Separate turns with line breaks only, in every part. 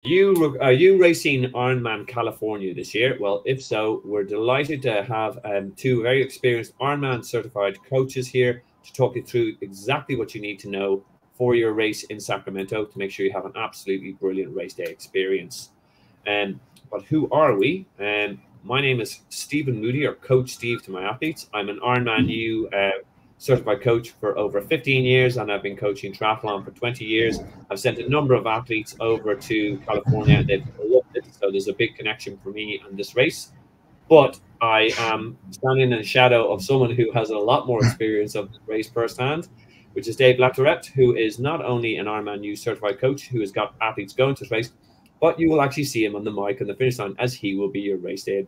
Are you racing Ironman California this year? Well, if so, we're delighted to have two very experienced Ironman certified coaches here to talk you through exactly what you need to know for your race in Sacramento to make sure you have an absolutely brilliant race day experience. But who are we? My name is Stephen Moody, or Coach Steve to my athletes. I'm an Ironman U certified coach for over 15 years, and I've been coaching triathlon for 20 years. I've sent a number of athletes over to California, and they've loved it. So there's a big connection for me and this race. But I am standing in the shadow of someone who has a lot more experience of the race firsthand, which is Dave Latourette, who is not only an Ironman U certified coach who has got athletes going to this race, but you will actually see him on the mic and the finish line, as he will be your race day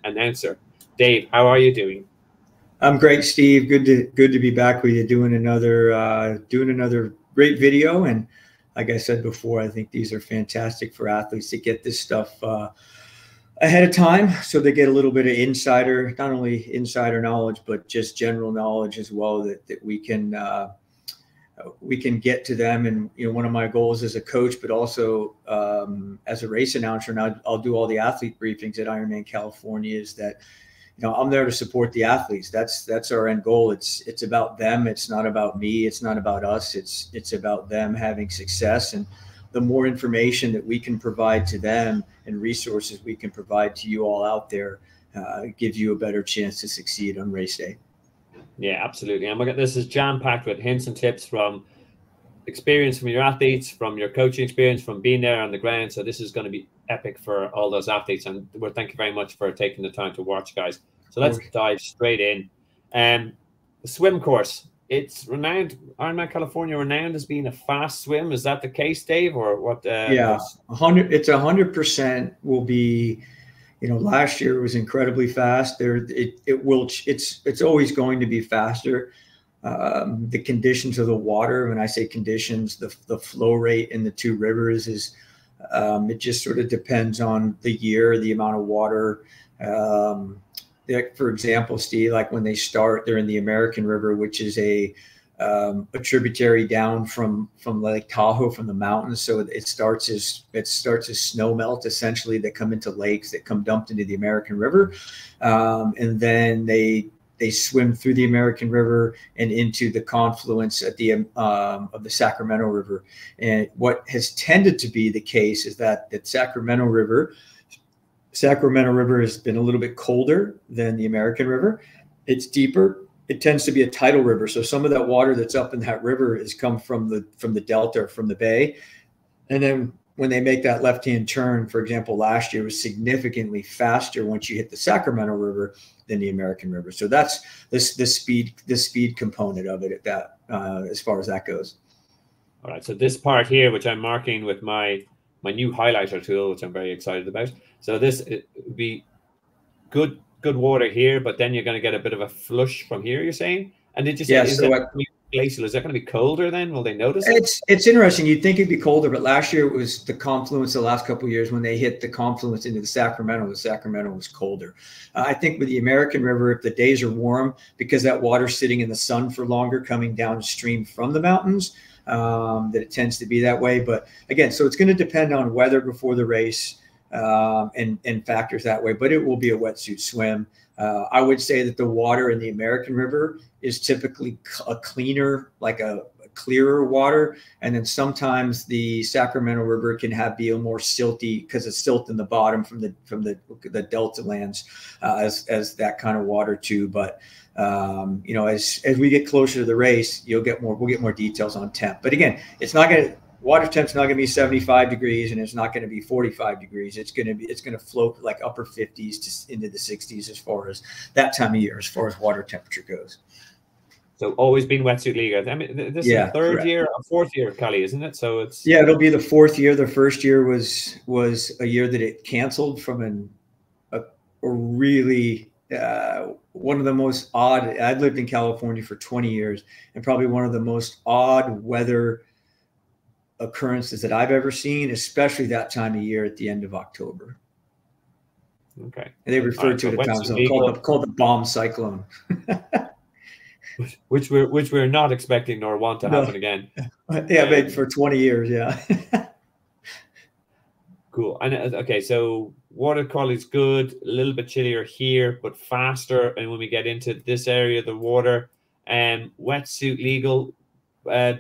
announcer. Dave, how are you doing?
I'm great, Steve. Good to be back with you, doing another great video. And like I said before, I think these are fantastic for athletes to get this stuff ahead of time, so they get a little bit of not only insider knowledge, but just general knowledge as well, that we can get to them. And one of my goals as a coach, but also as a race announcer, and I'll do all the athlete briefings at Ironman California, is that I'm there to support the athletes. That's our end goal. It's about them. It's not about me. It's not about us. It's about them having success. And the more information that we can provide to them and resources we can provide to you all out there, gives you a better chance to succeed on race day.
Yeah, absolutely. And this is jam-packed with hints and tips from experience from your athletes, from your coaching experience, from being there on the ground. So this is going to be epic for all those athletes. And thank you very much for taking the time to watch, guys. So let's dive straight in. The swim course. It's renowned, Ironman California renowned as being a fast swim. Is that the case, Dave, or what?
Yeah, 100. It's 100% will be. Last year was incredibly fast. It's always going to be faster. The conditions of the water, when I say conditions, the flow rate in the two rivers is, it just sort of depends on the year, the amount of water. For example, Steve, like when they start, they're in the American River, which is a tributary down from Lake Tahoe, from the mountains. So it starts as snow melt, essentially, that come into lakes, that come dumped into the American River, and then they swim through the American River and into the confluence at the of the Sacramento River. And what has tended to be the case is that the Sacramento River has been a little bit colder than the American River. It's deeper. It tends to be a tidal river. So some of that water that's up in that river has come from the delta, or from the bay. And then when they make that left-hand turn, for example, last year was significantly faster once you hit the Sacramento River than the American River. So that's the speed component of it at that, as far as that goes.
All right. So this part here, which I'm marking with my new highlighter tool, which I'm very excited about. So this would be good water here, but then you're going to get a bit of a flush from here, you're saying? And did you say, glacial? Is that going to be colder then? Will they notice it?
It's interesting. You'd think it'd be colder, but last year it was the confluence. The last couple of years, when they hit the confluence into the Sacramento was colder. I think with the American River, if the days are warm, because that water's sitting in the sun for longer, coming downstream from the mountains, that it tends to be that way. But again, so it's going to depend on weather before the race, and factors that way. But it will be a wetsuit swim. I would say that the water in the American River is typically a cleaner, like a clearer water. And then sometimes the Sacramento River can be a more silty, because it's silt in the bottom from the delta lands, as that kind of water too. But as we get closer to the race, we'll get more details on temp. But again, water temp's not going to be 75 degrees, and it's not going to be 45 degrees. It's going to float like upper 50s to into the 60s as far as that time of year, as far as water temperature goes.
So always been wetsuit league. I mean, this is the third year, fourth year of Cali, isn't it? So it's
it'll be the fourth year. The first year was a year that it canceled from a really one of the most odd. I've lived in California for 20 years, and probably one of the most odd weather occurrences that I've ever seen, especially that time of year at the end of October.
Okay.
And they refer to it at times called the bomb cyclone.
which we're not expecting nor want to happen again.
Yeah, but for 20 years, yeah.
Cool. And okay, so water quality is good, a little bit chillier here, but faster. And when we get into this area of the water, wetsuit legal.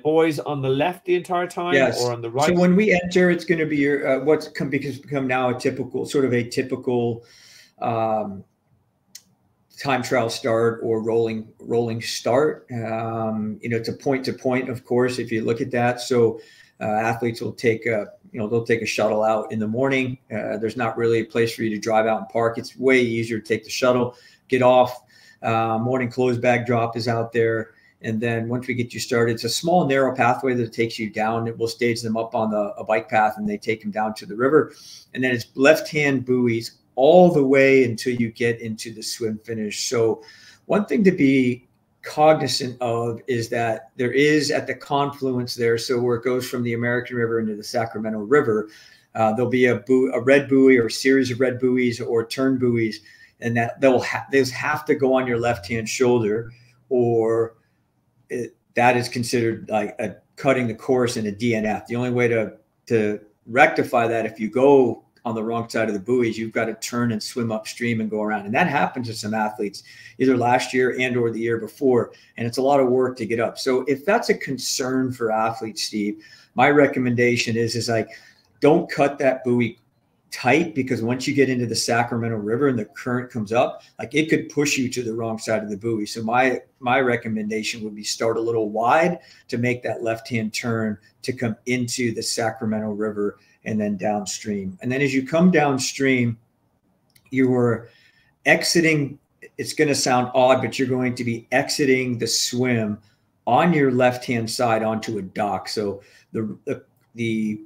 Boys on the left the entire time,
Yes.
or on the right?
So when we enter, it's going to be your what's become now a typical time trial start or rolling start. It's a point to point, of course, if you look at that. So athletes will take they'll take a shuttle out in the morning. There's not really a place for you to drive out and park. It's way easier to take the shuttle, get off. Morning clothes bag drop is out there. And then once we get you started, it's a small, narrow pathway that takes you down. It will stage them up on a bike path, and they take them down to the river. And then it's left-hand buoys all the way until you get into the swim finish. So one thing to be cognizant of is that there is at the confluence there, so where it goes from the American River into the Sacramento River, there'll be a red buoy or a series of red buoys or turn buoys, and that those have to go on your left-hand shoulder, or that is considered like cutting the course in a DNF. The only way to rectify that, if you go on the wrong side of the buoys, you've got to turn and swim upstream and go around. And that happens to some athletes either last year and or the year before. And it's a lot of work to get up. So if that's a concern for athletes, Steve, my recommendation is like, don't cut that buoy tight, because once you get into the Sacramento River and the current comes up, like it could push you to the wrong side of the buoy. So my recommendation would be start a little wide to make that left-hand turn to come into the Sacramento River and then downstream. And then as you come downstream, you are exiting, it's going to sound odd, but you're going to be exiting the swim on your left-hand side onto a dock. So the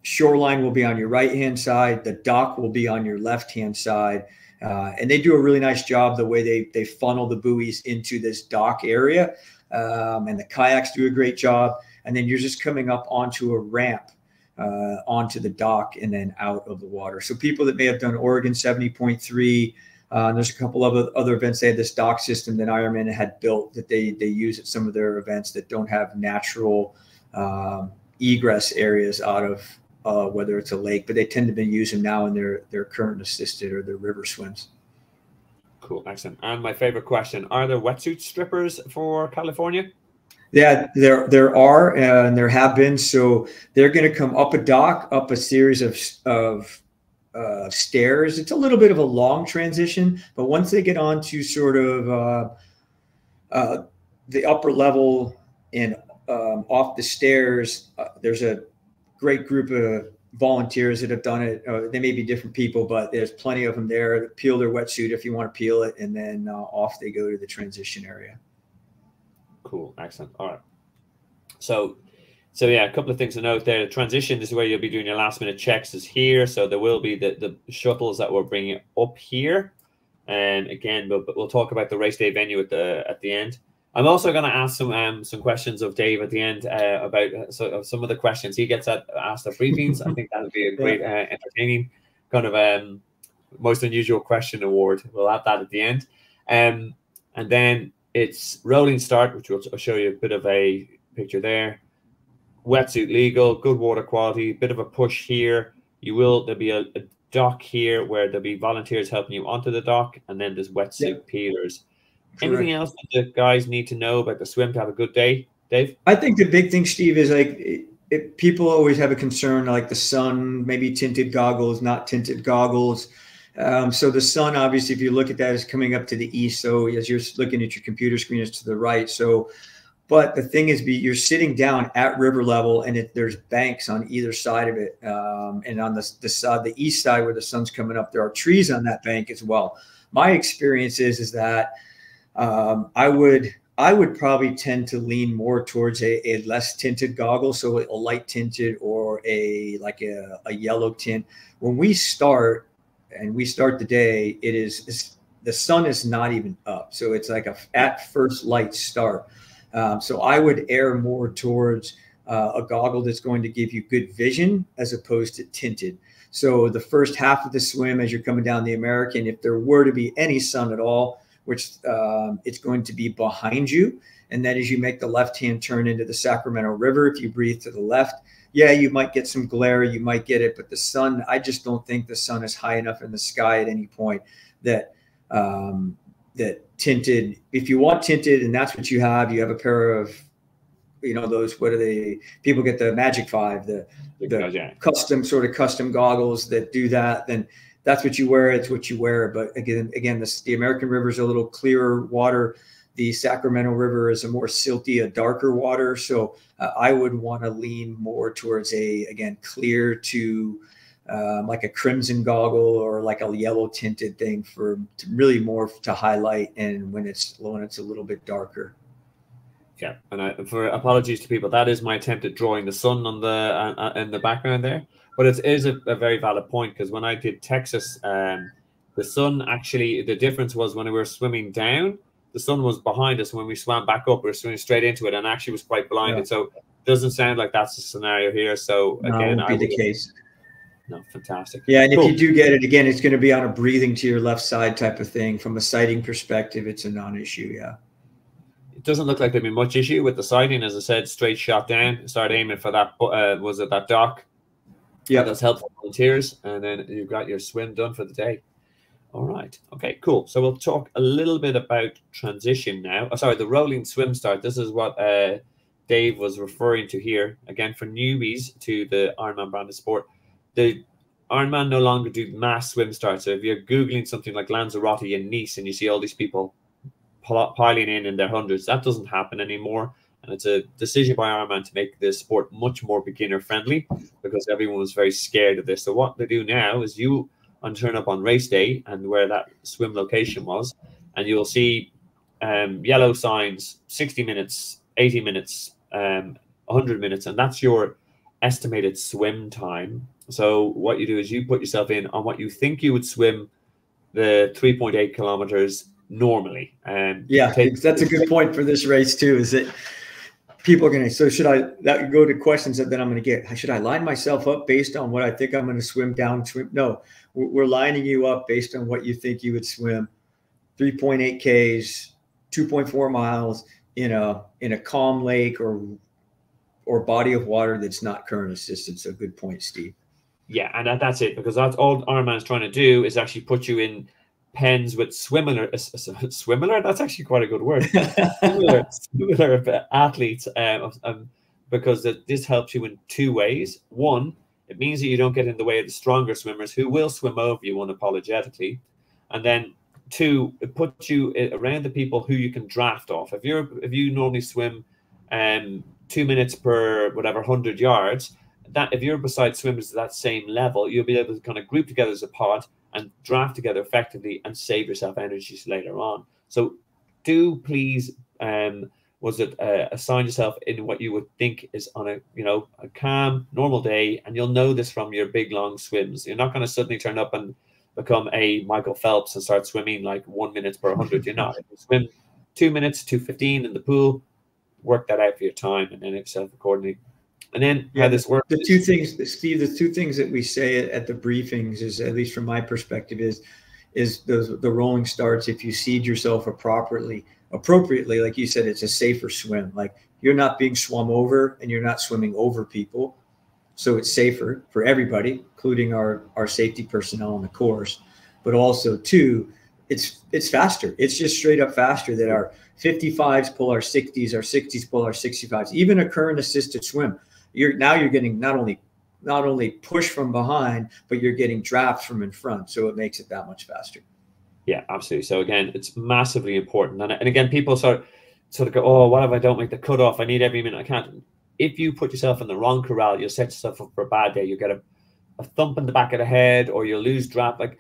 shoreline will be on your right-hand side. The dock will be on your left-hand side. And they do a really nice job the way they funnel the buoys into this dock area. And the kayaks do a great job. And then you're just coming up onto a ramp onto the dock and then out of the water. So people that may have done Oregon 70.3, there's a couple of other events, they had this dock system that Ironman had built that they use at some of their events that don't have natural egress areas out of whether it's a lake, but they tend to be using now in their current assisted or their river swims.
Cool, excellent. And my favorite question: are there wetsuit strippers for California?
Yeah, there are, and there have been. So they're going to come up a dock, up a series of stairs. It's a little bit of a long transition, but once they get onto sort of the upper level and off the stairs, there's a great group of volunteers that have done it. They may be different people, but there's plenty of them there that peel their wetsuit if you want to peel it, and then off they go to the transition area.
Cool, excellent. All right. So yeah, a couple of things to note there. The transition is where you'll be doing your last minute checks is here. So there will be the shuttles that we're bringing up here. And again, but we'll talk about the race day venue at the end. I'm also going to ask some questions of Dave at the end about some of the questions he gets asked at briefings. I think that would be a great entertaining kind of most unusual question award. We'll have that at the end. And then it's rolling start, which will show you a bit of a picture there. Wetsuit legal, good water quality, bit of a push here. There'll be a dock here where there'll be volunteers helping you onto the dock, and then there's wetsuit peelers. Correct. Anything else that the guys need to know about the swim to have a good day, Dave? I
think the big thing, Steve, is like people always have a concern, like the sun, maybe tinted goggles, not tinted goggles. So the sun, obviously, if you look at that, is coming up to the east. So as you're looking at your computer screen, it's to the right. So, but the thing is, you're sitting down at river level, and there's banks on either side of it. And on the east side where the sun's coming up, there are trees on that bank as well. My experience is that I would probably tend to lean more towards a less tinted goggle, so a light tinted or a yellow tint. When we start the day, the sun is not even up, so it's like at first light start. So I would err more towards a goggle that's going to give you good vision as opposed to tinted. So the first half of the swim, as you're coming down the American, if there were to be any sun at all, which it's going to be behind you. And then as you make the left-hand turn into the Sacramento River, if you breathe to the left, yeah, you might get some glare, you might get it, but the sun, I just don't think the sun is high enough in the sky at any point that that tinted, if you want tinted and that's what you have a pair of, you know, those, what are they, people get the Magic 5, the custom goggles that do that, then that's what you wear, it's what you wear. But again, the American River is a little clearer water. The Sacramento River is a more silty, a darker water. So I would want to lean more towards again, clear to like a crimson goggle or like a yellow tinted thing to really more to highlight, and when it's a little bit darker.
Yeah, and for apologies to people, that is my attempt at drawing the sun on the in the background there. But it is a very valid point, because when I did Texas, the sun actually, the difference was when we were swimming down, the sun was behind us. When we swam back up, we were swimming straight into it, and actually was quite blinded. Yeah. So it doesn't sound like that's the scenario here. So again,
no, it won't be the case.
No, fantastic.
Yeah, and cool. If you do get it, again, it's going to be on a breathing to your left side type of thing. From a sighting perspective, it's a non-issue. Yeah.
It doesn't look like there'd be much issue with the sighting. As I said, straight shot down, start aiming for that, was it that dock? Yeah. That's helpful volunteers. And then you've got your swim done for the day. All right. Okay, cool. So we'll talk a little bit about transition now. Oh, sorry, the rolling swim start. This is what Dave was referring to here. Again, for newbies to the Ironman brand of sport, the Ironman no longer do mass swim starts. So if you're Googling something like Lanzarote in Nice and you see all these people piling in their hundreds, that doesn't happen anymore. And it's a decision by Ironman to make this sport much more beginner friendly, because everyone was very scared of this. So what they do now is you turn up on race day and where that swim location was, and you'll see yellow signs, 60 minutes, 80 minutes, 100 minutes, and that's your estimated swim time. So what you do is you put yourself in on what you think you would swim the 3.8 kilometers normally.
Yeah, that's a good point for this race too, is that people are going to, so should I, that go to questions that then I'm going to get, should I line myself up based on what I think I'm going to swim down? No, we're lining you up based on what you think you would swim 3.8 Ks, 2.4 miles in a calm lake or body of water that's not current assisted. So good point, Steve.
Yeah, and that's it, because that's all Ironman is trying to do, is actually put you in pens with swimmer. That's actually quite a good word. swimmer athletes, because this helps you in two ways. One, it means that you don't get in the way of the stronger swimmers who will swim over you unapologetically, and then two, it puts you around the people who you can draft off. If you normally swim 2 minutes per whatever 100 yards, that if you're beside swimmers at that same level, you'll be able to kind of group together as a pod and draft together effectively and save yourself energies later on. So do please assign yourself in what you would think is on a calm normal day, and you'll know this from your big long swims. You're not going to suddenly turn up and become a Michael Phelps and start swimming like 1 minute per 100. You're not. If you swim 2 minutes, 2:15 in the pool, work that out for your time and then yourself accordingly. And then how this works.
The two things, Steve, the two things that we say at the briefings is, at least from my perspective, is the rolling starts. If you seed yourself appropriately, like you said, it's a safer swim. Like you're not being swum over and you're not swimming over people. So it's safer for everybody, including our safety personnel on the course. But also too, it's faster. It's just straight up faster that our 55s pull our 60s, our 60s pull our 65s, even a current assisted swim. You're getting not only push from behind, but you're getting drafts from in front. So it makes it that much faster.
Yeah, absolutely. So again, it's massively important. And again, people sort of go, oh, what if I don't make the cutoff? I need every minute. I can't. If you put yourself in the wrong corral, you'll set yourself up for a bad day. You get a thump in the back of the head, or you'll lose draft. Like,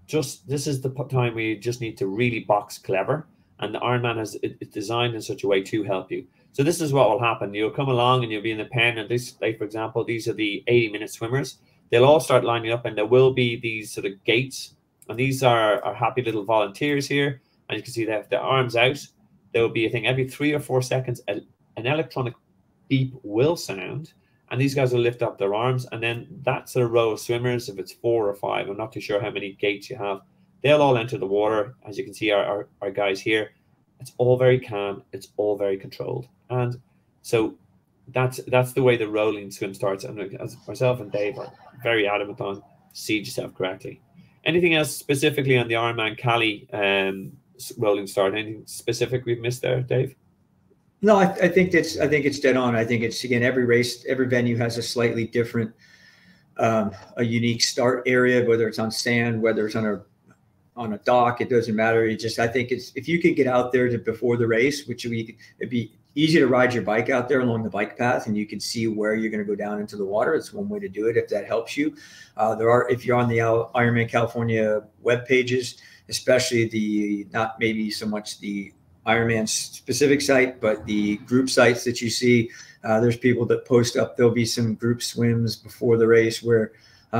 this is the time where you just need to really box clever. And the Ironman it's designed in such a way to help you. So this is what will happen. You'll come along and you'll be in the pen, and this, like for example, these are the 80-minute swimmers. They'll all start lining up, and there will be these sort of gates, and these are our happy little volunteers here. And you can see they have their arms out. There will be, I think, every 3 or 4 seconds, an electronic beep will sound, and these guys will lift up their arms, and then that sort of row of swimmers, if it's 4 or 5, I'm not too sure how many gates you have, they'll all enter the water. As you can see, our guys here, it's all very calm, it's all very controlled. And so that's the way the rolling swim starts. And as myself and Dave are very adamant on, seed yourself correctly. Anything else specifically on the Ironman Cali rolling start? Anything specific we've missed there, Dave?
No, I think it's dead on. I think it's, again, every race, every venue has a slightly different, a unique start area, whether it's on sand, whether it's on a dock, it doesn't matter. It just, I think it's, if you could get out there before the race, it'd be easy to ride your bike out there along the bike path, and you can see where you're going to go down into the water. It's one way to do it if that helps you. If you're on the Ironman California web pages, especially not maybe so much the Ironman specific site, but the group sites that you see, there's people that post up. There'll be some group swims before the race where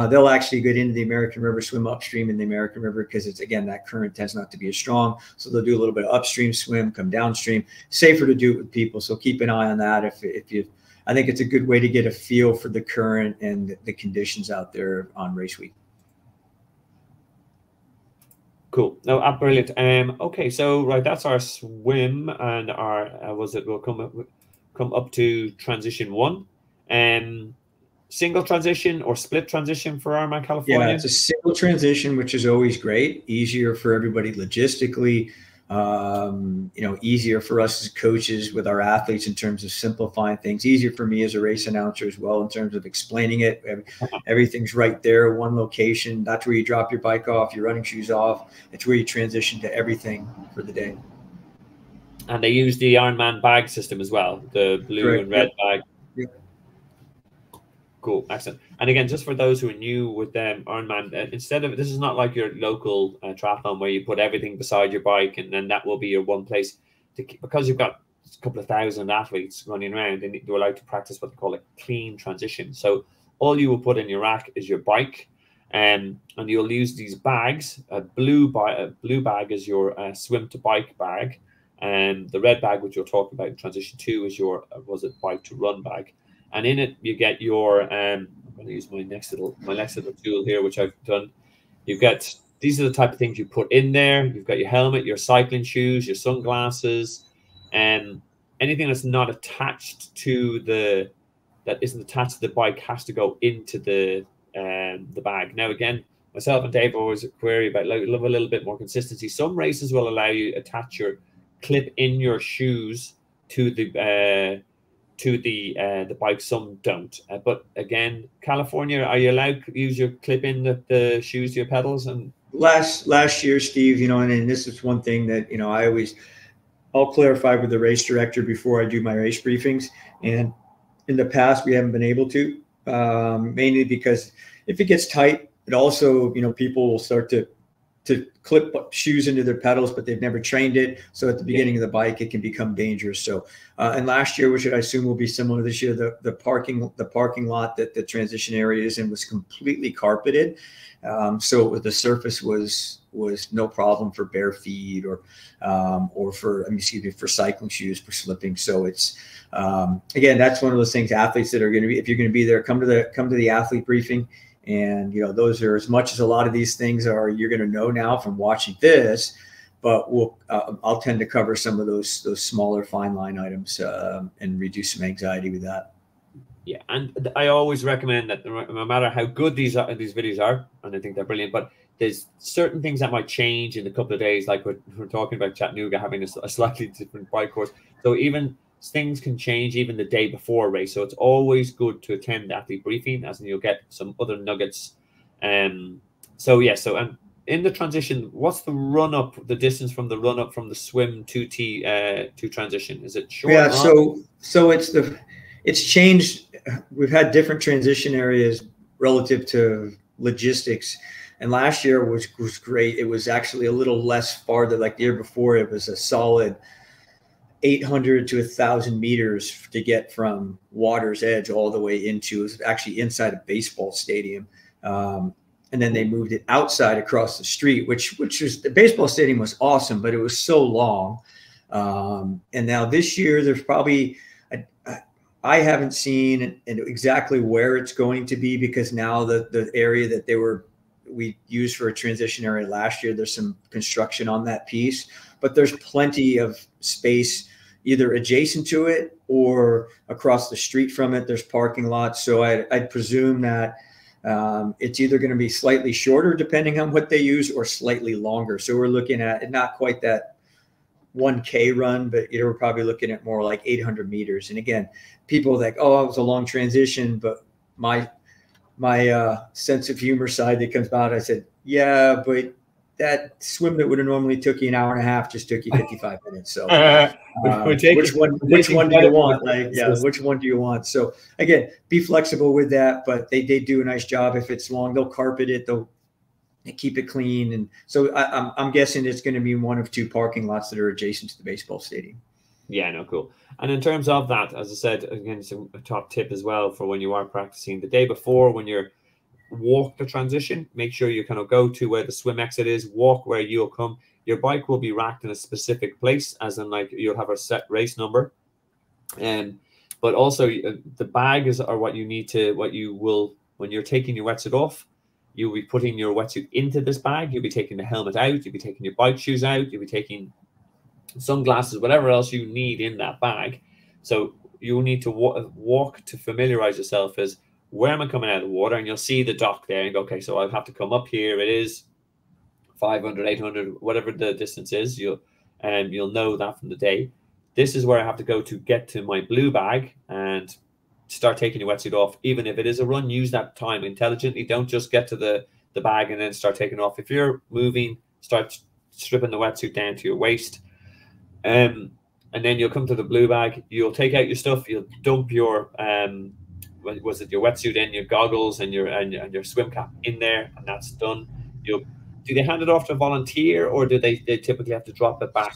they'll actually get into the American River, swim upstream in the American River, because it's, again, that current tends not to be as strong. So they'll do a little bit of upstream swim, come downstream. Safer to do it with people. So keep an eye on that. I think it's a good way to get a feel for the current and the conditions out there on race week.
Cool. No, brilliant. Okay, so right, that's our swim, and our we'll come up to transition 1. Single transition or split transition for Ironman California?
Yeah, it's a single transition, which is always great. Easier for everybody logistically. Easier for us as coaches with our athletes in terms of simplifying things. Easier for me as a race announcer as well in terms of explaining it. Everything's right there, one location. That's where you drop your bike off, your running shoes off. It's where you transition to everything for the day.
And they use the Ironman bag system as well, the blue Correct. And red bag.
Yeah.
Cool, excellent. And again, just for those who are new with them, Ironman, instead of, this is not like your local triathlon where you put everything beside your bike and then that will be your one place. Because you've got a couple of thousand athletes running around, and they're allowed to practice what they call a clean transition. So all you will put in your rack is your bike, and you'll use these bags. A blue bag is your swim to bike bag, and the red bag, which you'll talk about in transition 2, is your bike to run bag. And in it, you get your, I'm going to use my next little tool here, which I've done. You get, these are the type of things you put in there. You've got your helmet, your cycling shoes, your sunglasses, and anything that's not attached to that isn't attached to the bike has to go into the bag. Now, again, myself and Dave always query about love a little bit more consistency. Some races will allow you to attach your clip in your shoes to the bike, some don't. But again, California, are you allowed to use your clip in the shoes to your pedals? And
last year, Steve, and this is one thing that I'll clarify with the race director before I do my race briefings. And in the past, we haven't been able to, mainly because if it gets tight, it also, people will start to clip shoes into their pedals, but they've never trained it. So at the beginning of the bike, it can become dangerous. So, and last year, which I assume will be similar this year, the parking lot that the transition area is in was completely carpeted. So the surface was no problem for bare feet or for cycling shoes for slipping. So it's, again, that's one of those things, athletes that are going to be, if you're going to be there, come to the athlete briefing. And, those are, as much as a lot of these things are, you're going to know now from watching this, but I'll tend to cover some of those smaller fine line items and reduce some anxiety with that.
Yeah. And I always recommend that no matter how good these videos are, and I think they're brilliant, but there's certain things that might change in a couple of days. Like we're talking about Chattanooga having a slightly different bike course. So even things can change even the day before a race. So it's always good to attend the athlete briefing, as in you'll get some other nuggets. And in the transition, what's the distance from the run up from the swim to transition? Is it short?
Yeah, so it's changed. We've had different transition areas relative to logistics. And last year was great. It was actually a little less farther. Like the year before, it was a solid 800 to 1,000 meters to get from water's edge all the way into, it was actually inside a baseball stadium. And then they moved it outside across the street, which was, the baseball stadium was awesome, but it was so long. And now this year there's probably, I haven't seen exactly where it's going to be, because now the area that we used for a transition area last year, there's some construction on that piece, but there's plenty of space, either adjacent to it or across the street from it, there's parking lots. So I'd presume that it's either going to be slightly shorter depending on what they use or slightly longer. So we're looking at not quite that 1K run, but we're probably looking at more like 800 meters. And again, people think, oh, it was a long transition, but my sense of humor side that comes out, I said, yeah, but that swim that would have normally took you an hour and a half just took you 55 minutes. So which one do you want? Like, yeah, which one do you want? So again, be flexible with that, but they do a nice job. If it's long, they'll carpet it, they'll keep it clean. And so I'm guessing it's going to be one of 2 parking lots that are adjacent to the baseball stadium.
Yeah, no, cool. And in terms of that, as I said, again, it's a top tip as well for when you are practicing the day before, when you're walk the transition, make sure you kind of go to where the swim exit is, walk where you'll come. Your bike will be racked in a specific place, as in like you'll have a set race number. But also the bags are what you need to, what you will, when you're taking your wetsuit off, you'll be putting your wetsuit into this bag. You'll be taking the helmet out. You'll be taking your bike shoes out. You'll be taking sunglasses, whatever else you need in that bag. So you'll need to walk to familiarize yourself as, where am I coming out of the water? And you'll see the dock there and go, okay, so I'll have to come up here. It is 500, 800, whatever the distance is. You'll know that from the day. This is where I have to go to get to my blue bag and start taking your wetsuit off. Even if it is a run, use that time intelligently. Don't just get to the bag and then start taking off. If you're moving, start stripping the wetsuit down to your waist. And then you'll come to the blue bag. You'll take out your stuff. You'll dump your was it your wetsuit in, your goggles and your swim cap in there, and that's done. Do they hand it off to a volunteer, or do they typically have to drop it back?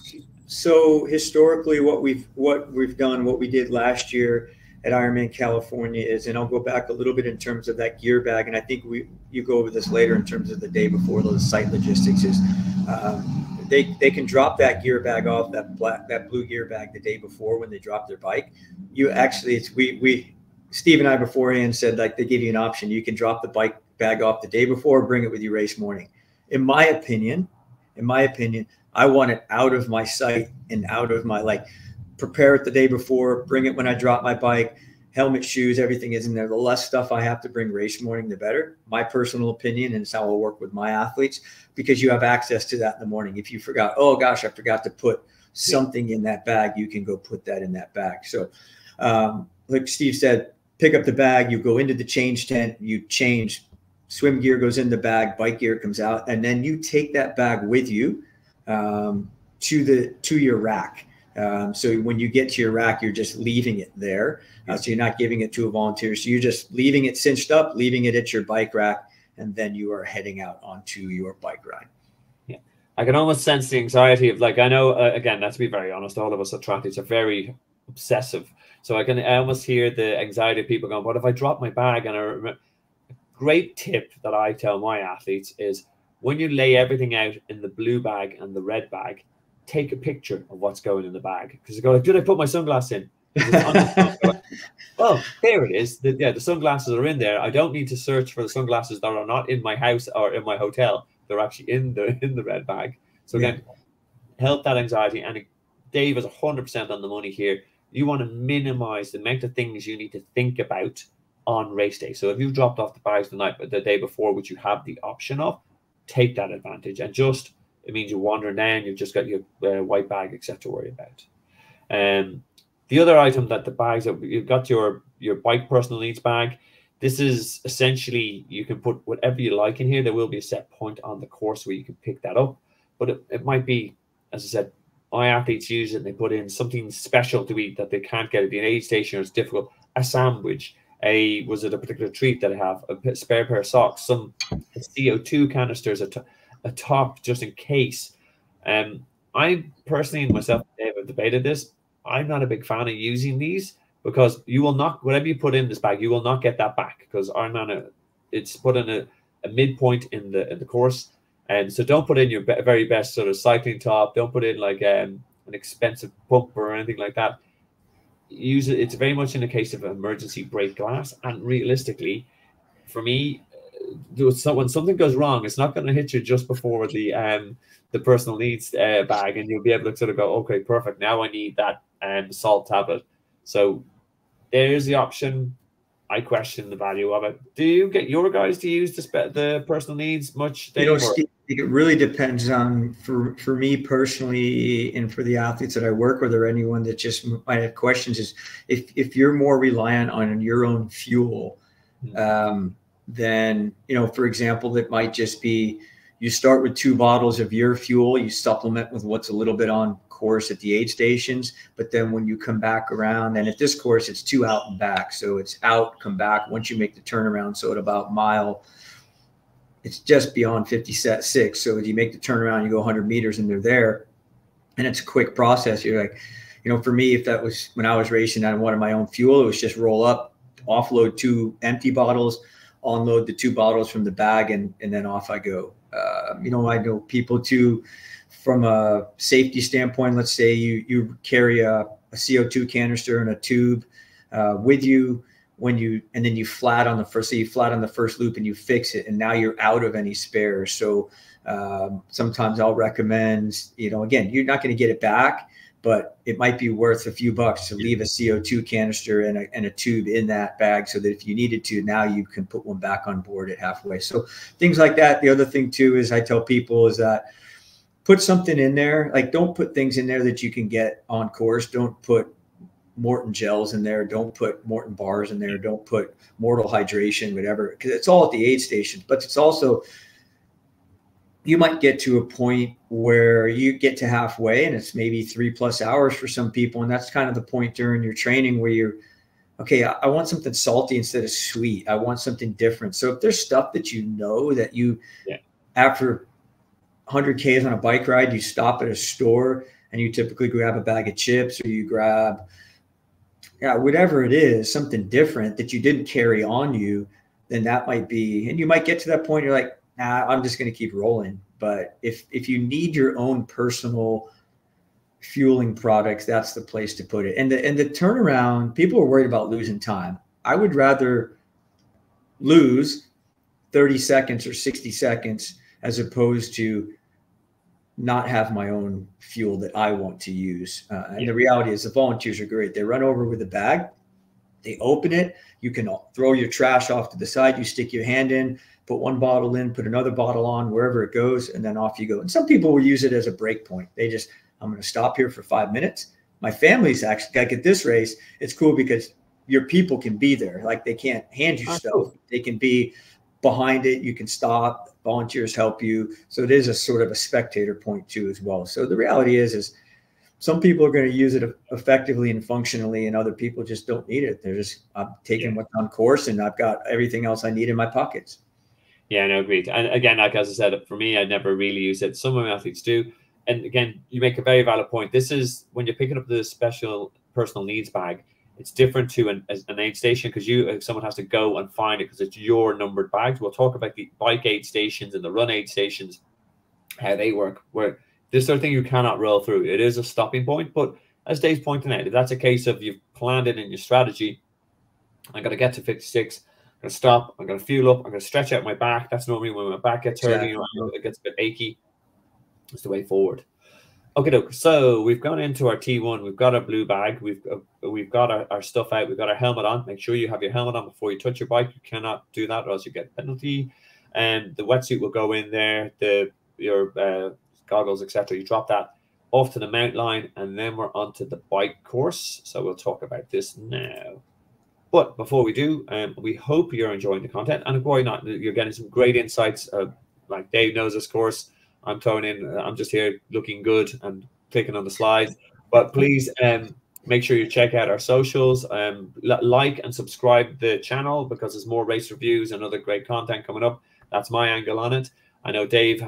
So historically, what we did last year at Ironman California is, and I'll go back a little bit in terms of that gear bag, and I think you go over this later in terms of the day before, those site logistics is they can drop that gear bag off, that blue gear bag, the day before when they drop their bike. You actually, Steve and I beforehand said, like, they give you an option. You can drop the bike bag off the day before, bring it with you race morning. In my opinion, I want it out of my sight and out of my, like, prepare it the day before, bring it when I drop my bike, helmet, shoes, everything is in there. The less stuff I have to bring race morning, the better. My personal opinion, and it's how I'll work with my athletes, because you have access to that in the morning. If you forgot, oh gosh, I forgot to put something in that bag, you can go put that in that bag. So like Steve said, pick up the bag, you go into the change tent, you change, swim gear goes in the bag, bike gear comes out, and then you take that bag with you to your rack. So when you get to your rack, you're just leaving it there. So you're not giving it to a volunteer. So you're just leaving it cinched up, leaving it at your bike rack, and then you are heading out onto your bike ride.
Yeah, I can almost sense the anxiety of, like, I know, again, let's be very honest, all of us triathletes are very obsessive. So I almost hear the anxiety of people going, what if I drop my bag? And I remember, great tip that I tell my athletes is, when you lay everything out in the blue bag and the red bag, take a picture of what's going in the bag. Because you go, like, did I put my sunglasses in? Well, there it is. The sunglasses are in there. I don't need to search for the sunglasses that are not in my house or in my hotel. They're actually in the red bag. So again, help that anxiety. And Dave is 100% on the money here. You want to minimize the amount of things you need to think about on race day. So if you've dropped off the bags the day before, which you have the option of, take that advantage. And just, it means you wander down, you've just got your white bag, etc. to worry about. The other item that the bags, you've got your bike personal needs bag. This is essentially, you can put whatever you like in here. There will be a set point on the course where you can pick that up. But it might be, as I said, my athletes use it and they put in something special to eat that they can't get at the aid station, or it's difficult. A sandwich, was it a particular treat that I have, a spare pair of socks, some CO2 canisters, a top just in case. I personally, myself and Dave have debated this. I'm not a big fan of using these, because you will not, whatever you put in this bag, you will not get that back, because Ironman, it's put in a midpoint in the course. And so don't put in your very best sort of cycling top. Don't put in like an expensive pump or anything like that. Use it. It's very much in a case of emergency break glass. And realistically, for me, when something goes wrong, it's not going to hit you just before the personal needs bag, and you'll be able to sort of go, okay, perfect. Now I need that salt tablet. So there's the option. I question the value of it. Do you get your guys to use the personal needs much, Dave?
You know, Steve, it really depends on, for me personally, and for the athletes that I work with, or anyone that just might have questions, is if you're more reliant on your own fuel, then, you know, for example, it might just be you start with 2 bottles of your fuel, you supplement with what's a little bit on course at the aid stations, but then when you come back around, and at this course it's 2 out and back, so it's out, come back once you make the turnaround. So at about mile, it's just beyond 56, so if you make the turnaround, you go 100 meters and they're there, and it's a quick process. You're like, you know, for me, if that was when I was racing, I wanted my own fuel, it was just roll up, offload 2 empty bottles, unload the 2 bottles from the bag, and then off I go. You know, I know people too, from a safety standpoint, let's say you carry a CO2 canister and a tube with you and then you flat on the first, so you flat on the first loop and you fix it, and now you're out of any spares. So sometimes I'll recommend, you know, again, you're not going to get it back, but it might be worth a few bucks to leave a CO2 canister and a tube in that bag, so that if you needed to, now you can put one back on board at halfway. So things like that. The other thing too is I tell people is that put something in there. Like, don't put things in there that you can get on course. Don't put Morton gels in there. Don't put Morton bars in there. Don't put Mortal hydration, whatever, because it's all at the aid station. But it's also, you might get to a point where you get to halfway and it's maybe 3+ hours for some people. And that's kind of the point during your training where you're, okay, I want something salty instead of sweet. I want something different. So if there's stuff that you know that you, after 100 Ks on a bike ride, you stop at a store and you typically grab a bag of chips, or you grab, whatever it is, something different that you didn't carry on you, then that might be, and you might get to that point, you're like, nah, I'm just going to keep rolling. But if you need your own personal fueling products, that's the place to put it. And the turnaround, people are worried about losing time. I would rather lose 30 seconds or 60 seconds as opposed to not have my own fuel that I want to use. And the reality is the volunteers are great. They run over with a bag, they open it, you can throw your trash off to the side, you stick your hand in, put 1 bottle in, put another bottle on, wherever it goes, and then off you go. And some people will use it as a break point. They just, I'm going to stop here for 5 minutes. My family's actually, like at this race, it's cool because your people can be there. Like, they can't hand you stuff. Cool. They can be behind it. You can stop. Volunteers help you. So it is a sort of a spectator point too as well. So the reality is some people are going to use it effectively and functionally, and other people just don't need it. They're just, I'm taking what's on course and I've got everything else I need in my pockets.
Yeah, no, agreed. And again, like as I said, for me, I never really use it. Some of my athletes do. And again, you make a very valid point. This is when you're picking up the special personal needs bag, it's different to an aid station, because someone has to go and find it because it's your numbered bags. We'll talk about the bike aid stations and the run aid stations, how they work, where this sort of thing you cannot roll through. It is a stopping point. But as Dave's pointing out, if that's a case of you've planned it in your strategy, I'm going to get to 56, I'm going to stop, I'm going to fuel up, I'm going to stretch out my back. That's normally when my back gets hurt, you know, it gets a bit achy. It's the way forward. Okay, so we've gone into our T1. We've got our blue bag. We've got our stuff out. We've got our helmet on. Make sure you have your helmet on before you touch your bike. You cannot do that, or else you get a penalty. And the wetsuit will go in there. Your goggles, etc. You drop that off to the mount line, and then we're onto the bike course. So we'll talk about this now. But before we do, we hope you're enjoying the content, and why not? You're getting some great insights. Like Dave knows this course. I'm throwing in, I'm just here looking good and clicking on the slides. But please make sure you check out our socials. Like and subscribe the channel, because there's more race reviews and other great content coming up. That's my angle on it. I know Dave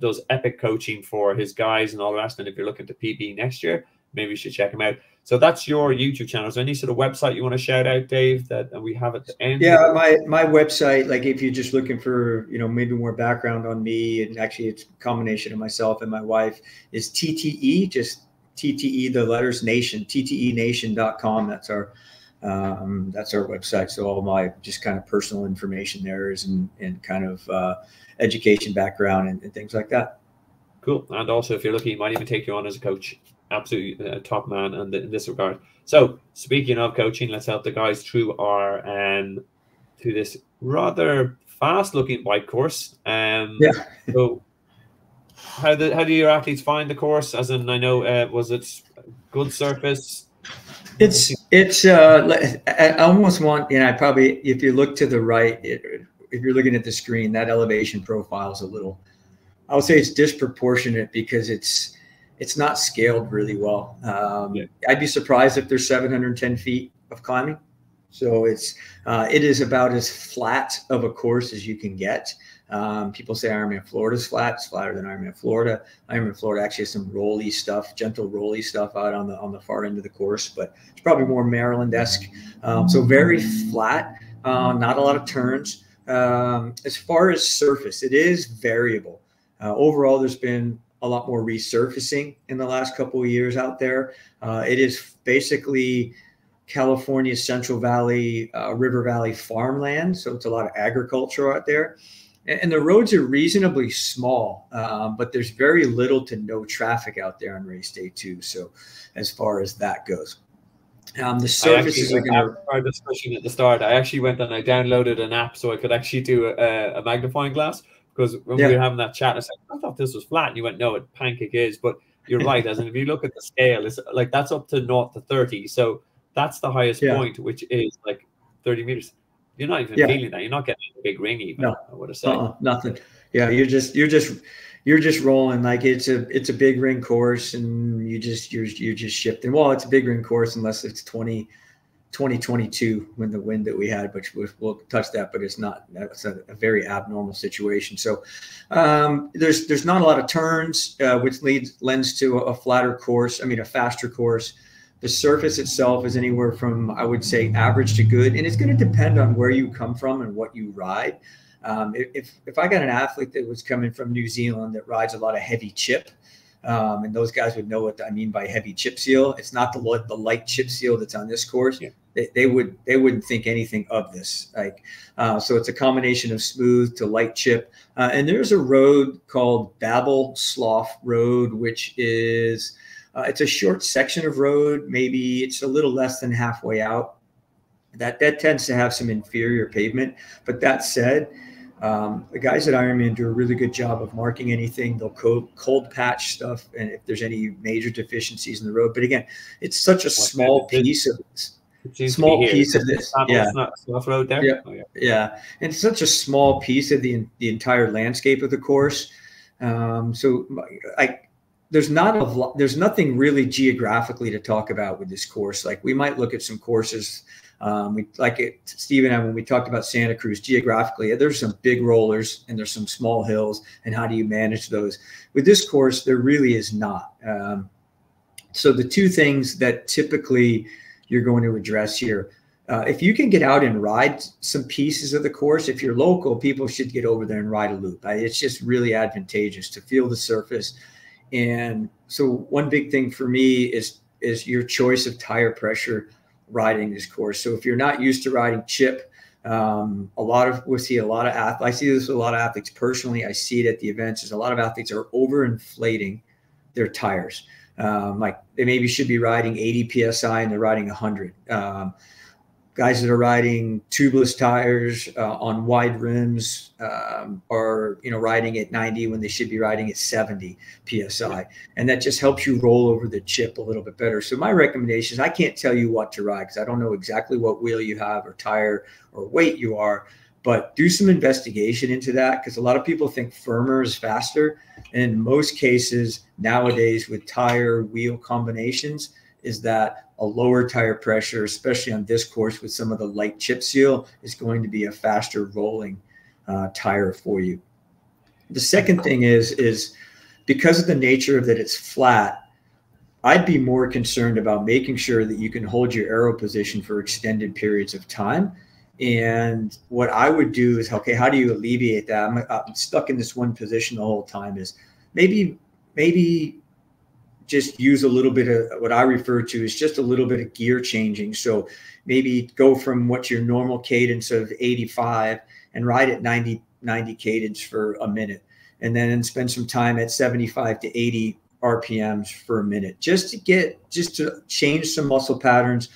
does epic coaching for his guys and all the rest. And if you're looking to PB next year, maybe you should check him out. So that's your YouTube channel. Is there any sort of website you want to shout out, Dave, that we have at the end?
Yeah, my website, like if you're just looking for, you know, maybe more background on me, and actually it's a combination of myself and my wife, is TTE, just TTE, the letters Nation, TTEnation.com. That's our That's our website. So all my just kind of personal information there is, and kind of education background and things like that.
Cool. And also, if you're lucky, he might even take you on as a coach. Absolutely a top man in this regard. So speaking of coaching, let's help the guys through our through this rather fast looking bike course.
Yeah.
So how do your athletes find the course? As in, I know, was it good surface?
It's I almost want, and I probably, if you look to the right, if you're looking at the screen, that elevation profile is a little, I would say it's disproportionate because it's not scaled really well. I'd be surprised if there's 710 feet of climbing. So it is about as flat of a course as you can get. People say Ironman Florida is flat. It's flatter than Ironman Florida. Ironman Florida actually has some rolly stuff, gentle rolly stuff out on the far end of the course, but it's probably more Maryland-esque. So very flat, not a lot of turns. As far as surface, it is variable. Overall, there's been a lot more resurfacing in the last couple of years out there. It is basically California's Central Valley, River Valley farmland. So it's a lot of agriculture out there. And the roads are reasonably small, but there's very little to no traffic out there on race day too. So as far as that goes, the surfaces are going to.
Our discussion at the start, I actually went and I downloaded an app so I could actually do a magnifying glass, because when we were having that chat, I said, I thought this was flat. And you went, no, pancake is. But you're right. As in, if you look at the scale, it's like that's up to 0 to 30. So that's the highest point, which is like 30 meters. You're not even feeling that. You're not getting a big ring even.
No,
I would have said
nothing. Yeah, you're just rolling like it's a big ring course, and you're just shifting. Well, it's a big ring course unless it's 2022 when the wind that we had, but we'll touch that. But it's not. That's a very abnormal situation. So there's not a lot of turns, which lends to a flatter course. I mean, a faster course. The surface itself is anywhere from, I would say, average to good. And it's going to depend on where you come from and what you ride. If I got an athlete that was coming from New Zealand that rides a lot of heavy chip, and those guys would know what I mean by heavy chip seal. It's not the light chip seal that's on this course. Yeah. They wouldn't think anything of this. So it's a combination of smooth to light chip. And there's a road called Babel Slough Road, which is it's a short section of road. Maybe it's a little less than halfway out. That tends to have some inferior pavement. But that said, the guys at Ironman do a really good job of marking anything. They'll cold patch stuff, and if there's any major deficiencies in the road. But again, it's such a small piece of this.
Yeah, Slough Road there.
Yeah, yeah, and it's such a small piece of the entire landscape of the course. There's nothing really geographically to talk about with this course. Like, we might look at some courses, Steve and I, when we talked about Santa Cruz geographically, there's some big rollers and there's some small hills, and how do you manage those? With this course, there really is not. So the two things that typically you're going to address here, if you can get out and ride some pieces of the course, if you're local, people should get over there and ride a loop. It's just really advantageous to feel the surface. And so one big thing for me is your choice of tire pressure riding this course. So if you're not used to riding chip, we see a lot of athletes. I see this with a lot of athletes personally. I see it at the events. Is a lot of athletes are overinflating their tires. Like they maybe should be riding 80 PSI and they're riding 100. Guys that are riding tubeless tires on wide rims are riding at 90 when they should be riding at 70 PSI. And that just helps you roll over the chip a little bit better. So my recommendation is, I can't tell you what to ride because I don't know exactly what wheel you have or tire or weight you are, but do some investigation into that, because a lot of people think firmer is faster. And in most cases nowadays with tire wheel combinations is that a lower tire pressure, especially on this course with some of the light chip seal, is going to be a faster rolling tire for you. The second thing is because of the nature of that it's flat, I'd be more concerned about making sure that you can hold your aero position for extended periods of time. And what I would do is, okay, how do you alleviate that? I'm stuck in this one position the whole time. Is maybe just use a little bit of what I refer to as just a little bit of gear changing. So maybe go from what's your normal cadence of 85 and ride at 90 cadence for a minute, and then spend some time at 75 to 80 RPMs for a minute, just to change some muscle patterns,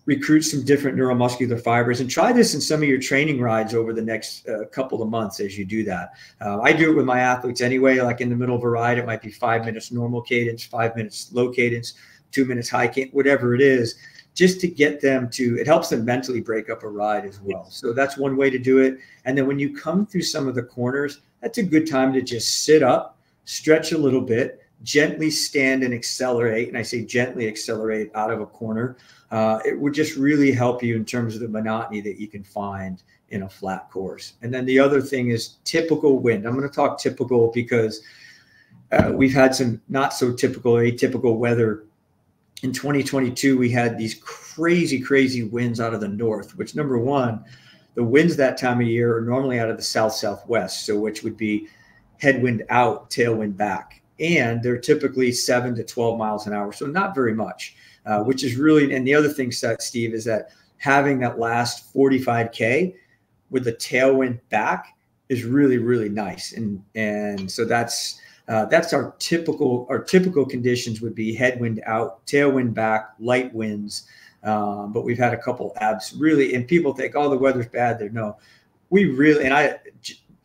recruit some different neuromuscular fibers, and try this in some of your training rides over the next couple of months as you do that. I do it with my athletes anyway. Like in the middle of a ride, it might be 5 minutes normal cadence, 5 minutes low cadence, 2 minutes high cadence, whatever it is, just to get them to, it helps them mentally break up a ride as well. So that's one way to do it. And then when you come through some of the corners, that's a good time to just sit up, stretch a little bit, gently stand and accelerate. And I say gently accelerate out of a corner. It would just really help you in terms of the monotony that you can find in a flat course. And then the other thing is typical wind. I'm going to talk typical because we've had some not so typical, atypical weather. In 2022, we had these crazy winds out of the north, which number one, the winds that time of year are normally out of the south-southwest, so which would be headwind out, tailwind back. And they're typically 7 to 12 miles an hour, so not very much. Which is really, and the other thing, Steve, is that having that last 45K with the tailwind back is really nice. And so that's our typical conditions would be headwind out, tailwind back, light winds. But we've had a couple abs really, and people think, oh, the weather's bad there. No, we really, and I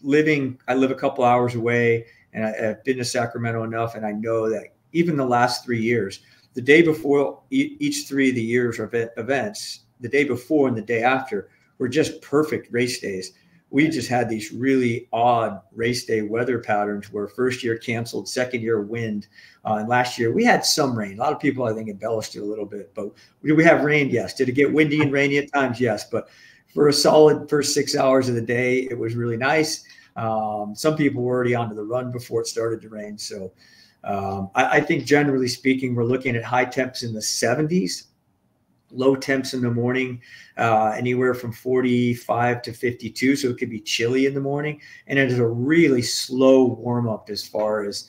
live a couple hours away, and I've been to Sacramento enough, and I know that even the last 3 years, the day before each 3 of the years of events, the day before and the day after were just perfect race days. We just had these really odd race day weather patterns where first year canceled, second year wind. And last year we had some rain. A lot of people, I think, embellished it a little bit, but did we have rain? Yes. Did it get windy and rainy at times? Yes. But for a solid first 6 hours of the day, it was really nice. Some people were already onto the run before it started to rain. So I think generally speaking, we're looking at high temps in the 70s, low temps in the morning, anywhere from 45 to 52. So it could be chilly in the morning, and it is a really slow warm up as far as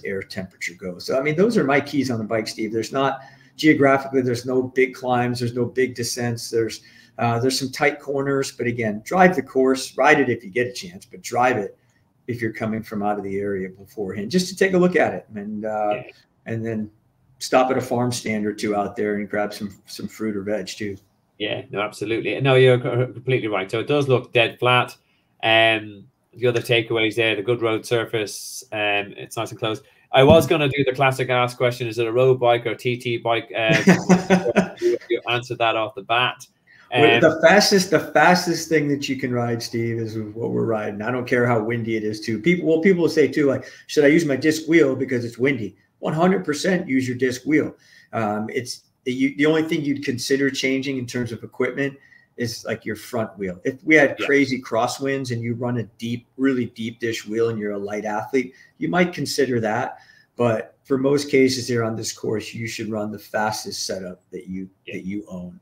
air temperature goes. So, I mean, those are my keys on the bike, Steve. There's not geographically, there's no big climbs. There's no big descents. There's some tight corners, but again, drive the course, ride it if you get a chance, but drive it if you're coming from out of the area beforehand, just to take a look at it, and then stop at a farm stand or two out there and grab some fruit or veg too.
Yeah, no, absolutely. No, you're completely right. So it does look dead flat. The other takeaways there, the good road surface, it's nice and close. I was going to do the classic ask question: is it a road bike or TT bike? You answered that off the bat.
The fastest thing that you can ride, Steve, is what we're riding. I don't care how windy it is too. People will say too, like, should I use my disc wheel because it's windy? 100% use your disc wheel. The only thing you'd consider changing in terms of equipment is like your front wheel. If we had crazy crosswinds and you run a really deep dish wheel and you're a light athlete, you might consider that. But for most cases here on this course, you should run the fastest setup that you own.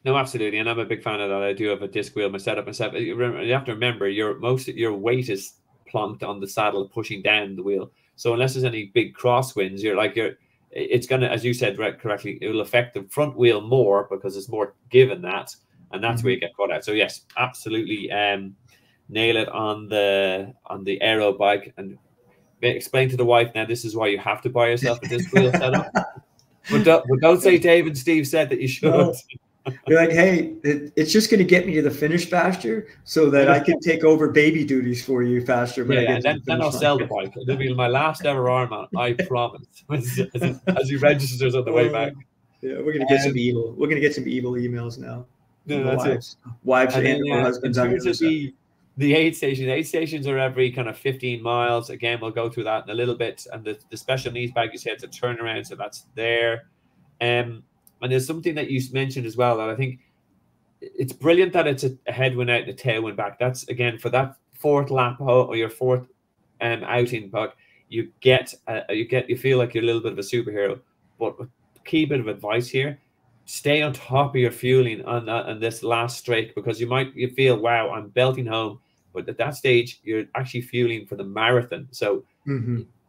No, absolutely, and I'm a big fan of that. I do have a disc wheel, my setup myself. You have to remember most of your weight is plunked on the saddle, pushing down the wheel. So unless there's any big crosswinds, it's gonna, as you said correctly, it will affect the front wheel more because it's more given that, and that's where you get caught out. So yes, absolutely, nail it on the aero bike, and explain to the wife now this is why you have to buy yourself a disc wheel setup. But don't say Dave and Steve said that you should. No.
You're like, hey, it's just going to get me to the finish faster so that I can take over baby duties for you faster.
And then I'll sell the bike. It'll be my last ever Ironman, I promise. as he registers on the way back.
Yeah, we're going to get some evil. We're going to get some evil emails now.
No, that's
wives
and
or husbands.
In terms of the aid station, 8 stations are every kind of 15 miles. Again, we'll go through that in a little bit. And the special needs bag, you said, it's a turnaround, so that's there. And there's something that you mentioned as well that I think it's brilliant that it's a headwind out and a tailwind back. That's, again, for that fourth lap or your fourth outing puck, you feel like you're a little bit of a superhero. But a key bit of advice here: stay on top of your fueling on this last straight, because you feel, wow, I'm belting home, but at that stage you're actually fueling for the marathon. So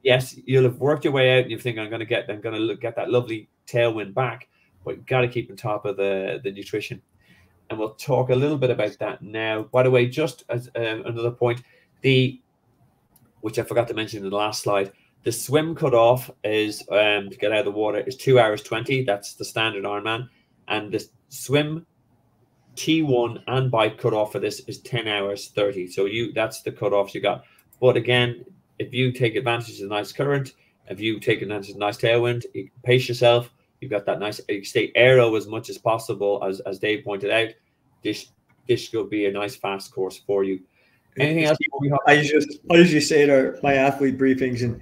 yes, you'll have worked your way out and you think I'm going to get that lovely tailwind back, but you've got to keep on top of the nutrition. And we'll talk a little bit about that now. By the way, just as another point, which I forgot to mention in the last slide, the swim cutoff is to get out of the water is 2 hours 20. That's the standard Ironman, and the swim T1 and bike cutoff for this is 10 hours 30. So that's the cutoffs you got. But again, if you take advantage of the nice current, if you take advantage of the nice tailwind, you pace yourself. You've got that nice, you stay aero as much as possible, as Dave pointed out. This will be a nice fast course for you. Anything else?
I usually say to my athlete briefings, and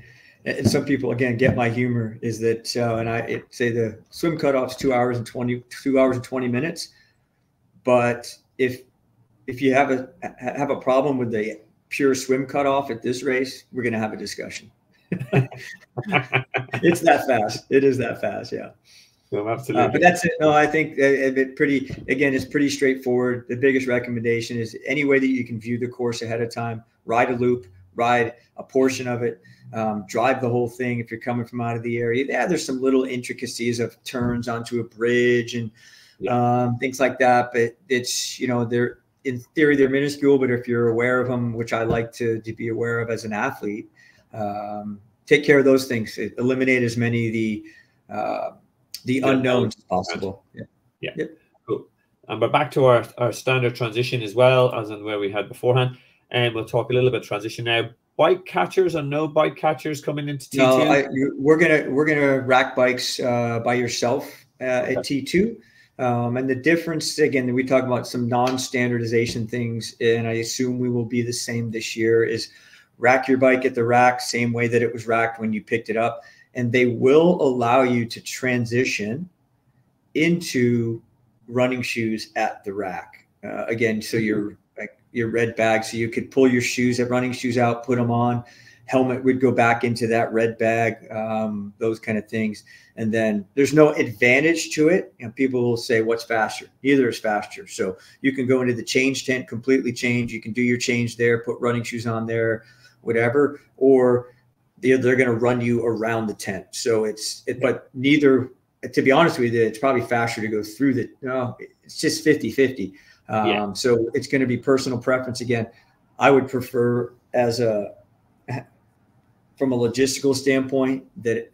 some people again get my humor, is that and I say the swim cutoff's 2 hours and 20 minutes. But if you have a problem with the pure swim cutoff at this race, we're going to have a discussion. It's that fast. It is that fast. Yeah.
Well, absolutely.
But that's it. No, I think it's pretty straightforward. The biggest recommendation is any way that you can view the course ahead of time, ride a loop, ride a portion of it, drive the whole thing. If you're coming from out of the area, there's some little intricacies of turns onto a bridge and things like that. But it's, they're in theory, they're minuscule, but if you're aware of them, which I like to be aware of as an athlete, take care of those things. Eliminate as many of the unknowns as possible.
Yeah. Cool. And we're back to our standard transition as well as in where we had beforehand. And we'll talk a little bit transition now. Bike catchers or no bike catchers coming into T2?
No, we're gonna rack bikes by yourself at T2. And the difference, again, we talk about some non-standardization things, and I assume we will be the same this year, is rack your bike at the rack, same way that it was racked when you picked it up. And they will allow you to transition into running shoes at the rack. Again, so your red bag, so you could pull your running shoes out, put them on. Helmet would go back into that red bag, those kind of things. And then there's no advantage to it. People will say, what's faster? Neither is faster. So you can go into the change tent, completely change. You can do your change there, put running shoes on there, whatever, or they're going to run you around the tent. So but neither, to be honest with you, it's probably faster to go through it's just 50-50. So it's going to be personal preference. Again, I would prefer from a logistical standpoint that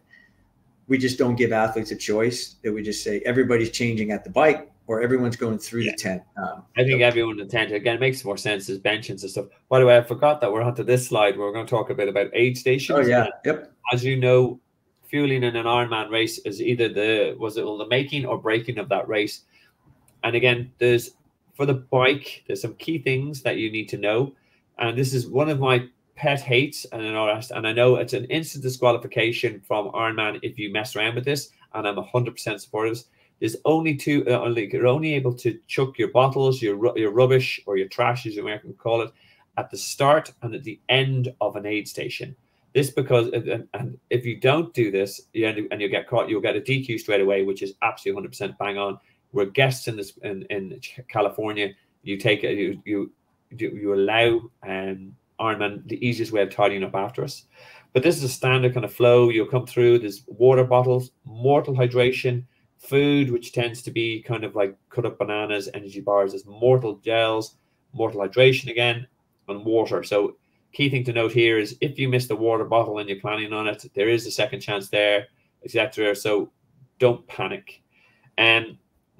we just don't give athletes a choice, that we just say everybody's changing at the bike or everyone's going through the tent.
I think everyone in the tent, again, it makes more sense as benches and stuff. By the way, I forgot that we're onto this slide where we're going to talk a bit about aid stations.
Oh, yeah. Yep.
As you know, fueling in an Ironman race is either the making or breaking of that race. And again, for the bike, there's some key things that you need to know. And this is one of my pet hates, and I know it's an instant disqualification from Ironman if you mess around with this, and I'm 100% supportive. There's only you're only able to chuck your bottles, your rubbish, or your trash, as you American call it, at the start and at the end of an aid station. This because, and if you don't do this, and you get caught, you'll get a DQ straight away, which is absolutely 100% bang on. We're guests in California. You allow Ironman the easiest way of tidying up after us. But this is a standard kind of flow. You'll come through. There's water bottles, mortal hydration, food, which tends to be kind of like cut up bananas, energy bars. There's mortal gels, mortal hydration again, and water. So key thing to note here is if you miss the water bottle and you're planning on it, there is a second chance there, etc. So don't panic.